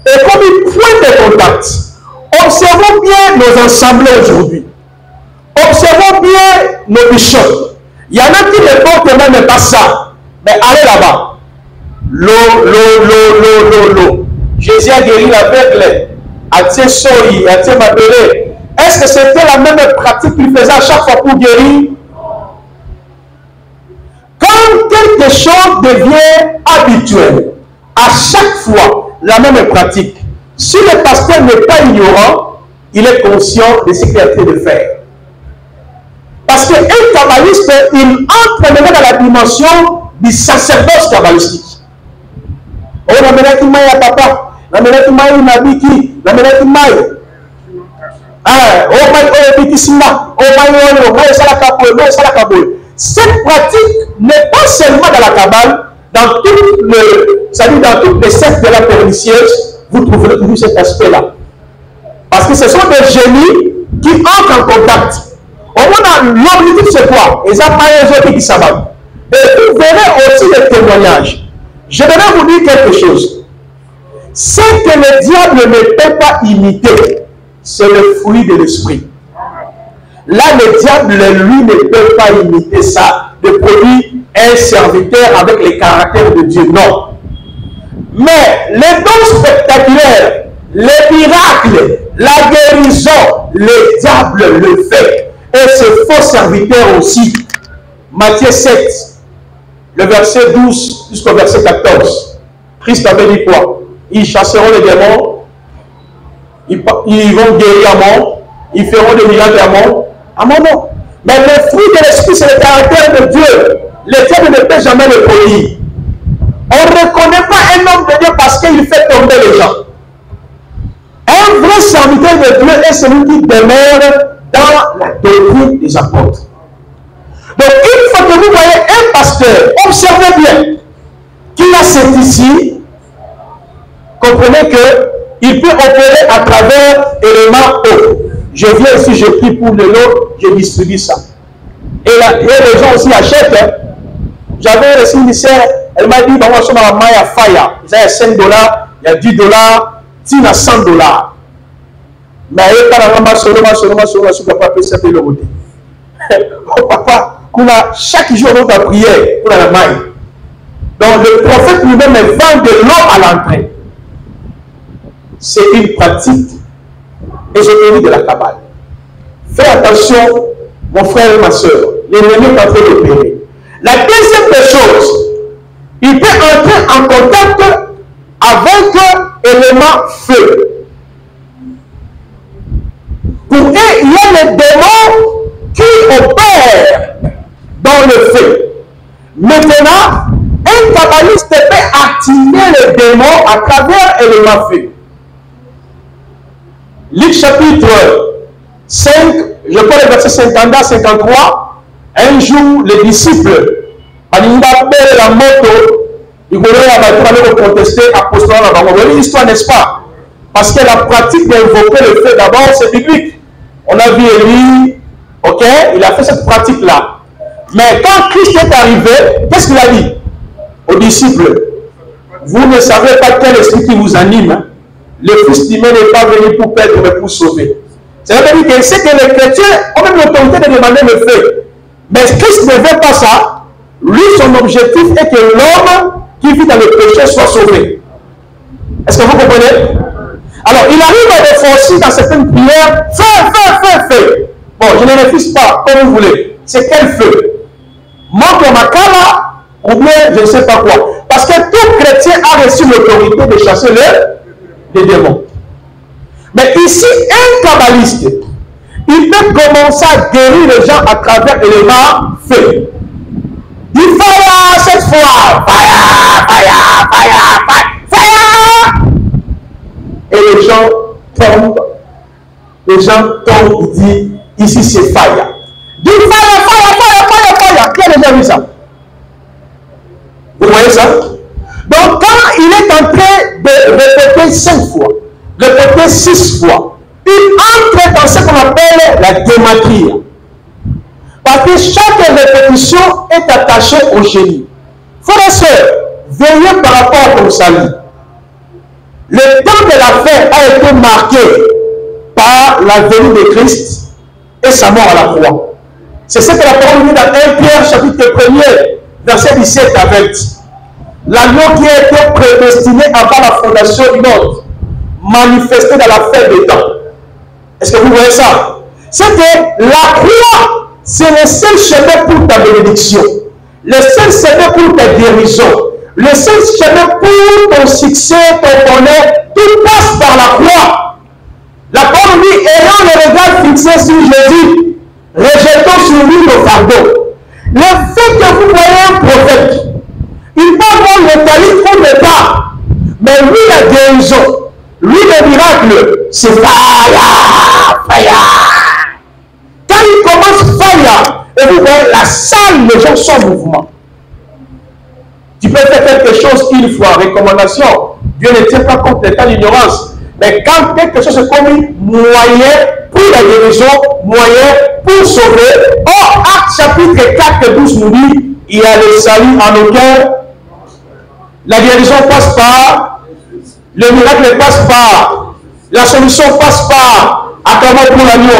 est comme un point de contact. Observons bien nos assemblées aujourd'hui. Observons bien nos bishops. Il y en a qui ne portent même pas ça. Mais allez là-bas. L'eau. Jésus a guéri l'aveugle. Athée Soyi, Athée Mabélé. Est-ce que c'était la même pratique qu'il faisait à chaque fois pour guérir? Quand quelque chose devient habituel, à chaque fois, la même pratique, si le pasteur n'est pas ignorant, il est conscient de ce qu'il est en train de faire. Parce qu'un kabbaliste, il entre maintenant dans la dimension du sacerdoce kabbalistique. Oh, la menette maïa papa, la menette maïa nabiki, la menette maïa. Oh, maïa bikisima, oh, maïa salakaboy. Cette pratique n'est pas seulement dans la Kabbale, dans toutes les sectes de la pernicieuse, vous trouverez toujours cet aspect-là. Parce que ce sont des génies qui entrent en contact. Au moins, l'objectif c'est quoi? Et ça, qui savent. Et vous verrez aussi les témoignages. Je vais vous dire quelque chose. Ce que le diable ne peut pas imiter, c'est le fruit de l'esprit. Là, le diable, lui, ne peut pas imiter ça, de produire un serviteur avec les caractères de Dieu. Non. Mais les dons spectaculaires, les miracles, la guérison, le diable le fait. Et ce faux serviteur aussi. Matthieu 7, le verset 12 jusqu'au verset 14. Christ avait dit quoi? Ils chasseront les démons, ils vont guérir à mort, ils feront des miracles à mort. À mon nom. Mais le fruit de l'esprit, c'est le caractère de Dieu. Le diable ne peut jamais le polir. On ne reconnaît pas un homme de Dieu parce qu'il fait tomber les gens. Un vrai serviteur de Dieu est celui qui demeure dans la doctrine des apôtres. Donc, une fois que vous voyez un pasteur, observez bien qu'il a cet ici, comprenez qu'il peut opérer à travers éléments eau. Je viens ici, je prie pour de l'eau, je distribue ça. Et les gens aussi achètent. Hein. J'avais reçu une misère, elle m'a dit, on va sur la maille à Faya. Il y a $5, il y a $10, il y a $100. Mais elle pas papa peut s'appeler le côté. Oh papa, chaque jour on va prier pour la maille. Donc le prophète lui-même vend de l'eau à l'entrée. C'est une pratique ésotérique de la Kabbale. Fais attention, mon frère et ma soeur, l'ennemi est en train d'opérer. La deuxième des choses, il peut entrer en contact avec l'élément feu. Pour eux, il y a les démons qui opèrent dans le feu. Maintenant, un kabbaliste peut activer les démons à travers l'élément feu. Luc chapitre 5, je prends le verset 52, 53. Un jour, les disciples, la moto, ils vont contester apostolat la banque. Vous voyez l'histoire, n'est-ce pas? Parce que la pratique d'invoquer le fait d'abord, c'est biblique. On a vu Élie, ok? Il a fait cette pratique-là. Mais quand Christ est arrivé, qu'est-ce qu'il a dit aux disciples? Vous ne savez pas quel esprit qui vous anime. Le Fils humain n'est pas venu pour perdre, mais pour sauver. C'est-à-dire que c'est que les chrétiens ont même l'autorité de demander le fait. Mais Christ ne veut pas ça. Lui, son objectif est que l'homme qui vit dans le péché soit sauvé. Est-ce que vous comprenez? Alors, il arrive à des forcer dans certaines prières. Feu. Bon, je ne refuse pas, comme vous voulez. C'est quel feu? Montre ma cala, ou bien je ne sais pas quoi. Parce que tout chrétien a reçu l'autorité de chasser les démons. Mais ici, un kabbaliste, il peut commencer à guérir les gens à travers l'élément feu. Il fire cette fois, fire. Et les gens tombent. Les gens tombent, il dit, ici c'est fire. Dit fire. Qui a déjà vu ça? Vous voyez ça? Donc quand il est en train de répéter 5 fois, répéter 6 fois, il entre dans ce qu'on appelle la gématrie. Parce que chaque répétition est attachée au génie. Frères et sœurs, veillez par rapport au salut. Le temps de la fin a été marqué par la venue de Christ et sa mort à la croix. C'est ce que la parole dit dans 1 Pierre chapitre 1er, verset 17 à 20. L'agneau qui a été prédestiné avant la fondation du monde, manifesté dans la fin des temps. Est-ce que vous voyez ça? C'est que la croix, c'est le seul chemin pour ta bénédiction, le seul chemin pour ta guérison, le seul chemin pour ton succès, ton bonheur. Tout passe par la croix. La parole dit, ayant le regard fixé sur Jésus, rejetons sur lui le fardeau. Le fait que vous voyez un prophète, il peut avoir le calife ou le pas, mais lui la guérison, lui le miracle, c'est fire. Quand il commence fire, et vous voyez la salle, les gens sont en mouvement. Tu peux faire quelque chose une fois, recommandation. Dieu ne tient pas compte de ta ignorance. Mais quand quelque chose est commis, moyen pour la guérison, moyen pour sauver. Or, Acte chapitre 4 et 12 nous dit, il y a le salut en aucun. La guérison passe par, le miracle passe par, la solution passe par. Acclamons pour l'agneau,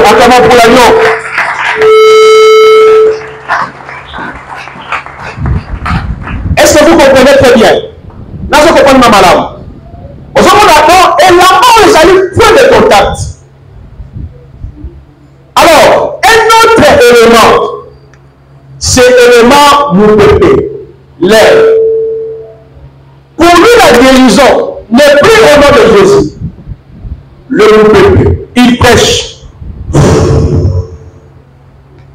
Est-ce que vous comprenez très bien? Là, je comprends ma malade. Au second d'accord, et là-bas, les amis, point de contact. Alors, un autre élément, c'est l'élément moupépé, l'air. Pour lui, la guérison n'est plus au nom de Jésus. Le moupépé, il prêche.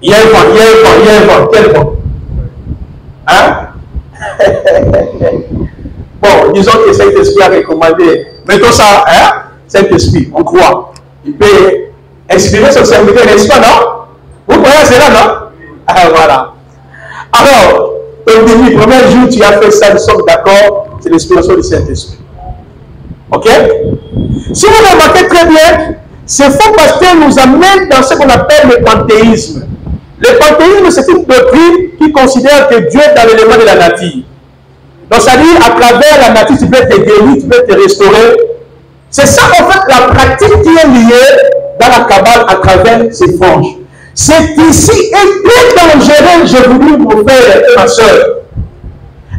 Il y a un vent, quel vent? Hein? Bon, disons que Saint-Esprit a recommandé. Mettons ça, hein? Saint-Esprit, on croit. Il peut exprimer son serviteur, n'est-ce pas, non? Vous croyez cela, non? Ah, voilà. Alors, au début, le premier jour, tu as fait ça, nous sommes d'accord, c'est l'inspiration du Saint-Esprit. Ok? Si vous remarquez très bien, ce faux pasteur nous amène dans ce qu'on appelle le panthéisme. Le panthéisme, c'est une doctrine qui considère que Dieu est dans l'élément de la nature. Donc, c'est-à-dire, à travers la nature, tu peux te guérir, tu peux te restaurer. C'est ça, en fait, la pratique qui est liée dans la Kabbale à travers ces franges. C'est ici et très dangereux, je vous dis, mon frère et ma soeur.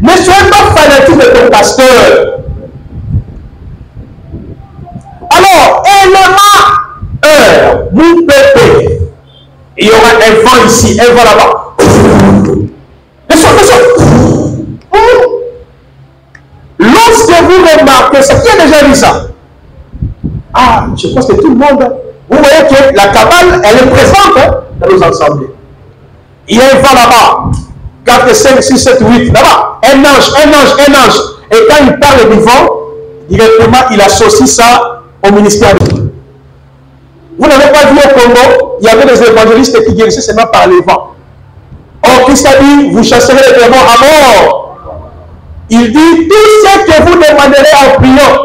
Ne soyez pas fanatique de ton pasteur. Alors, élément 1, vous pépez. Il y aura un vent ici, un vent là-bas. Lorsque vous remarquez ça, qui a déjà vu ça? Ah, je pense que tout le monde. Vous voyez que la Kabbale, elle est présente dans nos assemblées. Il y a un vent là-bas. 4, 5, 6, 7, 8, là-bas. Un ange. Et quand il parle du vent, directement, il associe ça au ministère. Vous Vous n'avez pas vu au Congo, il y avait des évangélistes qui guérissaient seulement par les vents. Or, Christ a dit, vous chasserez les démons à mort. Il dit, tout ce que vous demanderez en priant,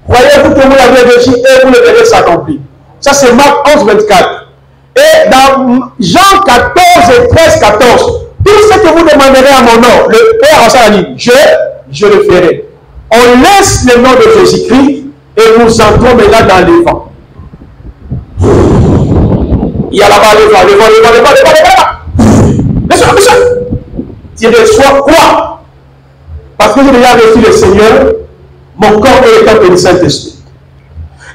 croyez-vous que vous l'avez reçu et vous le verrez s'accomplir. Ça, c'est Marc 11, 24. Et dans Jean 14 et 13, 14, tout ce que vous demanderez à mon nom, le Père en ça a dit, je le ferai. On laisse le nom de Jésus-Christ et nous entrons maintenant dans les vents. Il y a là-bas les vents, les vents. Monsieur, tu reçois quoi? Parce que j'ai déjà reçu le Seigneur, mon corps est le temple du Saint-Esprit.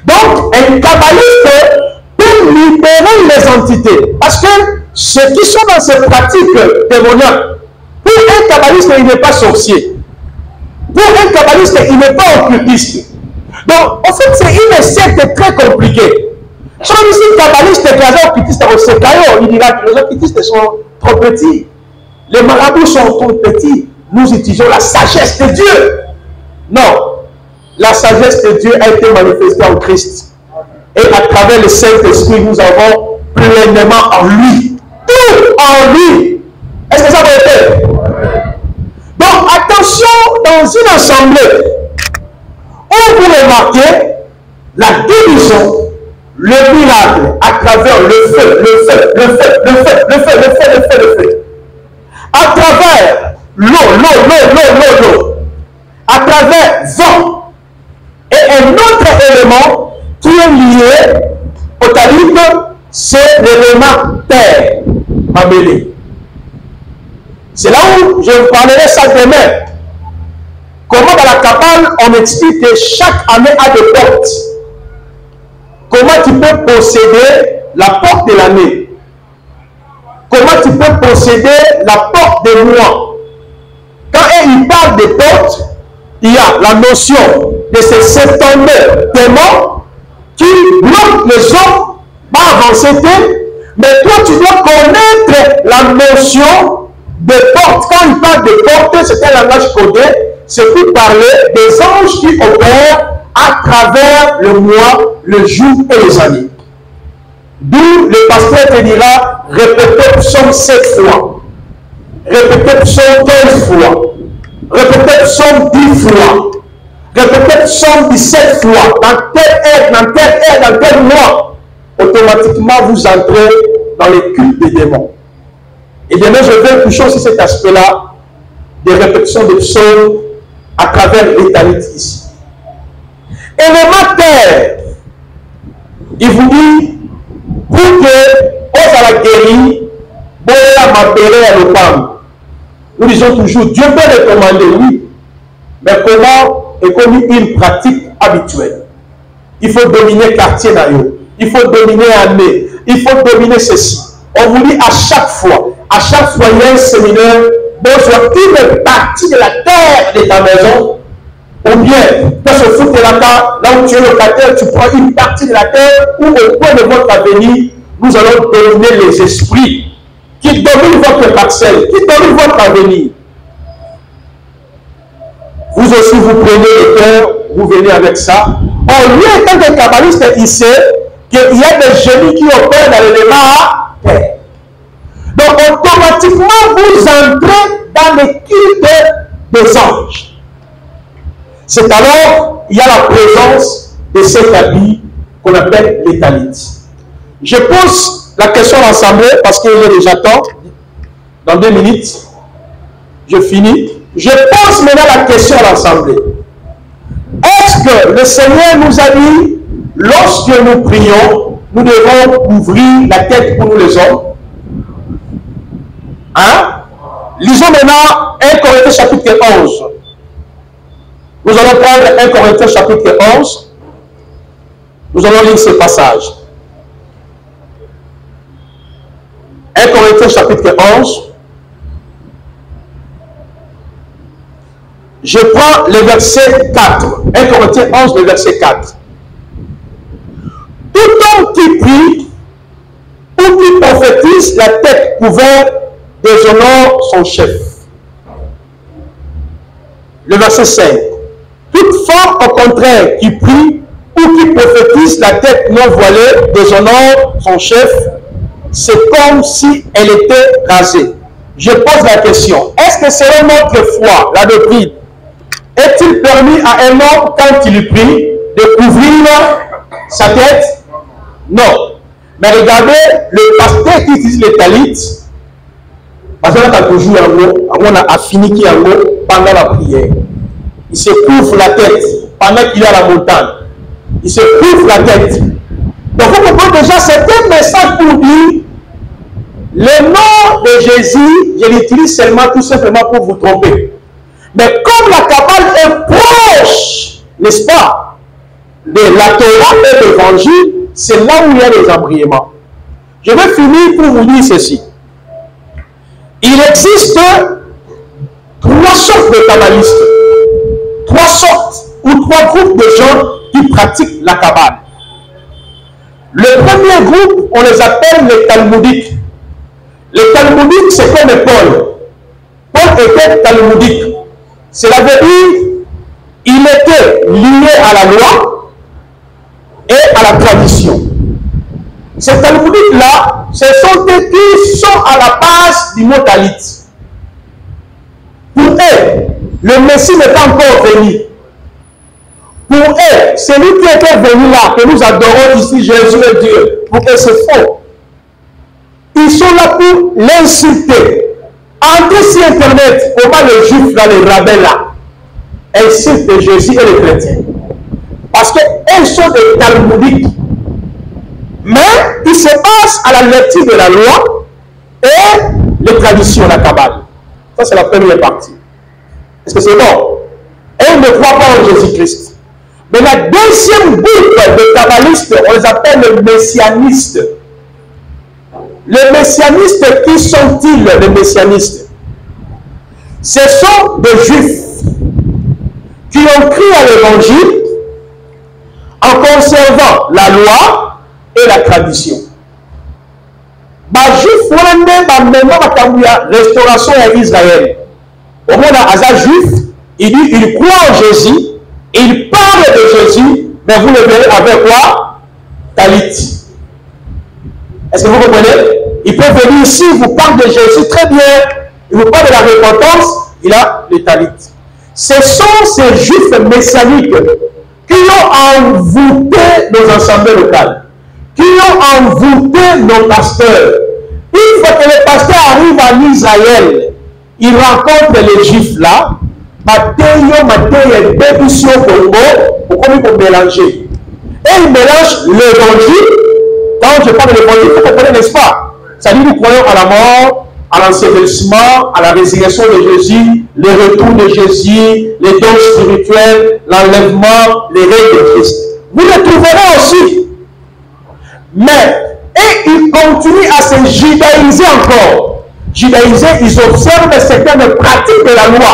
Donc, un kabbaliste peut libérer les entités. Parce que ceux qui sont dans ces pratiques démoniaques, pour un kabbaliste, il n'est pas sorcier. Pour un kabbaliste, il n'est pas occultiste. Donc, en fait, c'est une secte très compliquée. Si on dit kabbaliste écrasé occultiste au Sekayo, il dira que les occultistes sont trop petits. Les marabouts sont trop petits. Nous utilisons la sagesse de Dieu. Non. La sagesse de Dieu a été manifestée en Christ. Et à travers le Saint-Esprit, nous avons pleinement en lui. Tout en lui. Est-ce que ça va être? Donc, attention, dans une assemblée, où vous remarquez la guérison, le miracle, à travers le feu. À travers l'eau. À travers vent. Et un autre élément qui est lié au talib, c'est l'élément terre, Mabélé. C'est là où je vous parlerai ça demain. Comment dans la Kabbale, on explique que chaque année a des portes. Comment tu peux posséder la porte de l'année? Comment tu peux posséder la porte des mois? Quand il parle de portes, il y a la notion de ces 70 démons qui bloquent les hommes par avancer, mais toi tu dois connaître la notion de porte. Quand il parle de porte, c'est un langage codé, c'est pour parler des anges qui opèrent à travers le mois, le jour et les années. D'où le pasteur te dira, répétez psaume 7 fois, répétez psaume 15 fois, répétez psaume 10 fois, répétez psaume 17 fois, dans dans tel mois, automatiquement vous entrez dans les cultes des démons. Et demain, je vais toucher aussi cet aspect-là, des répétitions de psaumes à travers l'éternité ici. Et le matin, il vous dit, pour que on la guérir, nous disons toujours, Dieu peut recommander, oui, mais comment est comme une pratique habituelle. Il faut dominer le quartier d'ailleurs, il faut dominer l'année, il faut dominer ceci. On vous dit à chaque fois, il y a un séminaire, soit une partie de la terre de ta maison, ou bien, dans ce foot de la terre, là où tu es locataire, tu prends une partie de la terre, où au point de votre avenir, nous allons dominer les esprits qui dominent votre parcelle, qui dominent votre avenir. Vous aussi, vous prenez le cœur, vous venez avec ça. En lui, étant que kabbaliste, il sait qu'il y a des génies qui opèrent dans l'élément à terre. Donc, automatiquement, vous entrez dans le culte des anges. C'est alors, il y a la présence de cet habit qu'on appelle les talits. Je pose la question à l'Assemblée parce qu'il est déjà temps. Dans 2 minutes, je finis. Je pose maintenant la question à l'Assemblée. Est-ce que le Seigneur nous a dit, lorsque nous prions, nous devons ouvrir la tête pour nous les hommes? Hein? Lisons maintenant 1 Corinthiens chapitre 11. Nous allons prendre 1 Corinthiens chapitre 11. Nous allons lire ce passage. 1 Corinthiens chapitre 11. Je prends le verset 4. 1 Corinthiens 11, le verset 4. Tout homme qui prie ou qui prophétise la tête couverte déshonore son chef. Le verset 5. Toute femme, au contraire, qui prie ou qui qui prophétise la tête non voilée déshonore son chef, c'est comme si elle était rasée. Je pose la question, est-ce que selon notre foi, la doctrine, est-il permis à un homme, quand il prie, de couvrir sa tête? Non. Mais regardez, le pasteur qui utilise les talits, parce qu'on a toujours un mot, on a fini qui un mot pendant la prière. Il se couvre la tête pendant qu'il est à la montagne. Il se couvre la tête. Donc vous comprenez déjà, c'est un message pour dire, le nom de Jésus, je l'utilise seulement tout simplement pour vous tromper. Mais comme la Kabbale est proche, n'est-ce pas, de la Torah et de l'Évangile, c'est là où il y a les embriements. Je vais finir pour vous dire ceci. Il existe 3 sortes de kabbalistes. 3 sortes ou 3 groupes de gens qui pratiquent la Kabbale. Le premier groupe, on les appelle les talmudiques. Les talmudiques, c'est comme Paul. Paul était talmudique. Cela veut dire il était lié à la loi et à la tradition. Ces talmudiques-là, ce sont eux qui sont à la base du mot talit. Pour eux, le Messie n'est pas encore venu. Pour eux, celui qui était venu là, que nous adorons ici, Jésus le Dieu, pour eux c'est faux. Ils sont là pour l'insulter. Entrez sur Internet, comment les juifs, là, les rabbins là, insultent Jésus et les chrétiens. Parce qu'ils sont des talmudiques. Mais ils se basent à la lecture de la loi et les traditions, la Kabbale. Ça, c'est la première partie. Est-ce que c'est bon? Et ils ne croient pas en Jésus-Christ. Mais la deuxième groupe de kabbalistes, on les appelle les messianistes. Les messianistes, qui sont-ils les messianistes? Ce sont des juifs qui ont cru à l'évangile en conservant la loi et la tradition. Les juifs ont une restauration à Israël. Au moment où juif, il dit il croit en Jésus, il parle de Jésus, mais vous le verrez avec quoi? Talit. Est-ce que vous comprenez? Il peut venir ici, vous parle de Jésus très bien, il vous parle de la repentance, il a le talit. Ce sont ces juifs messianiques qui ont envoûté nos assemblées locales, qui ont envoûté nos pasteurs. Une fois que les pasteurs arrivent en Israël, ils rencontrent les juifs là, pour mélanger. Et ils mélangent l'évangile. Quand je parle de l'évangile, vous comprenez, n'est-ce pas? Ça dit nous croyons à la mort, à l'ensevelissement, à la résurrection de Jésus, le retour de Jésus, les dons spirituels, l'enlèvement, les règles de Christ. Vous le trouverez aussi. Mais, et ils continuent à se judaïser encore. Judaïser, ils observent certaines pratiques de la loi.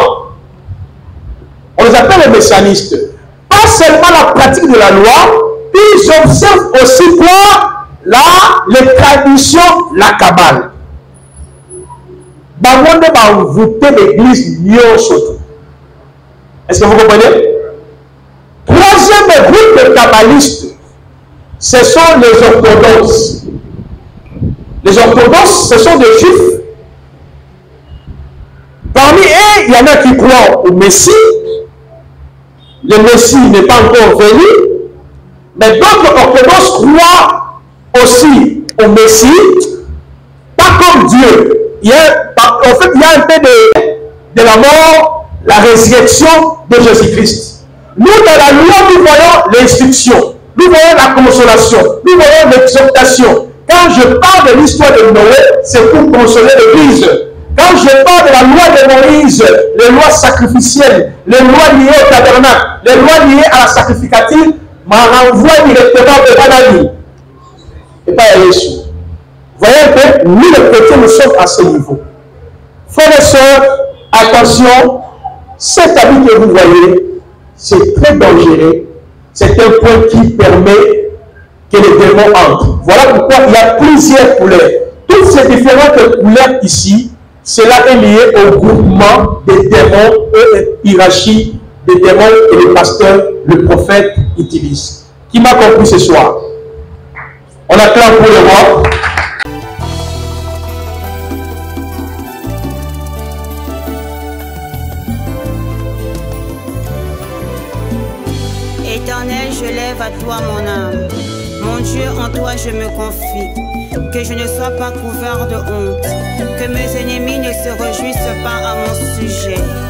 On les appelle les messianistes. Pas seulement la pratique de la loi, ils observent aussi quoi? Les traditions, la Kabbale. Bangonde va envoûter l'église surtout. Est-ce que vous comprenez? Troisième groupe de kabbalistes, ce sont les orthodoxes. Les orthodoxes, ce sont des juifs. Parmi eux, il y en a qui croient au Messie. Le Messie n'est pas encore venu. Mais d'autres orthodoxes croient aussi au Messie, pas comme Dieu. En fait, il y a un peu de la mort, la résurrection de Jésus-Christ. Nous, dans la loi, nous voyons l'instruction, nous voyons la consolation, nous voyons l'exhortation. Quand je parle de l'histoire de Noé, c'est pour consoler l'Église. Quand je parle de la loi de Moïse, les lois sacrificielles, les lois liées au tabernacle, les lois liées à la sacrificative, m'en renvoie directement vers la vie. Et pas à Jésus. Vous voyez que nous, les chrétiens, nous sommes à ce niveau. Frères et sœurs, attention, cet habit que vous voyez, c'est très dangereux. C'est un point qui permet que les démons entrent. Voilà pourquoi il y a plusieurs couleurs. Toutes ces différentes couleurs ici, cela est lié au groupement des démons et hiérarchie des démons et les pasteurs, le prophète utilise. Qui m'a compris ce soir? On acclame pour le roi. Éternel, je lève à toi mon âme. Mon Dieu, en toi je me confie. Que je ne sois pas couvert de honte. Que mes ennemis ne se réjouissent pas à mon sujet.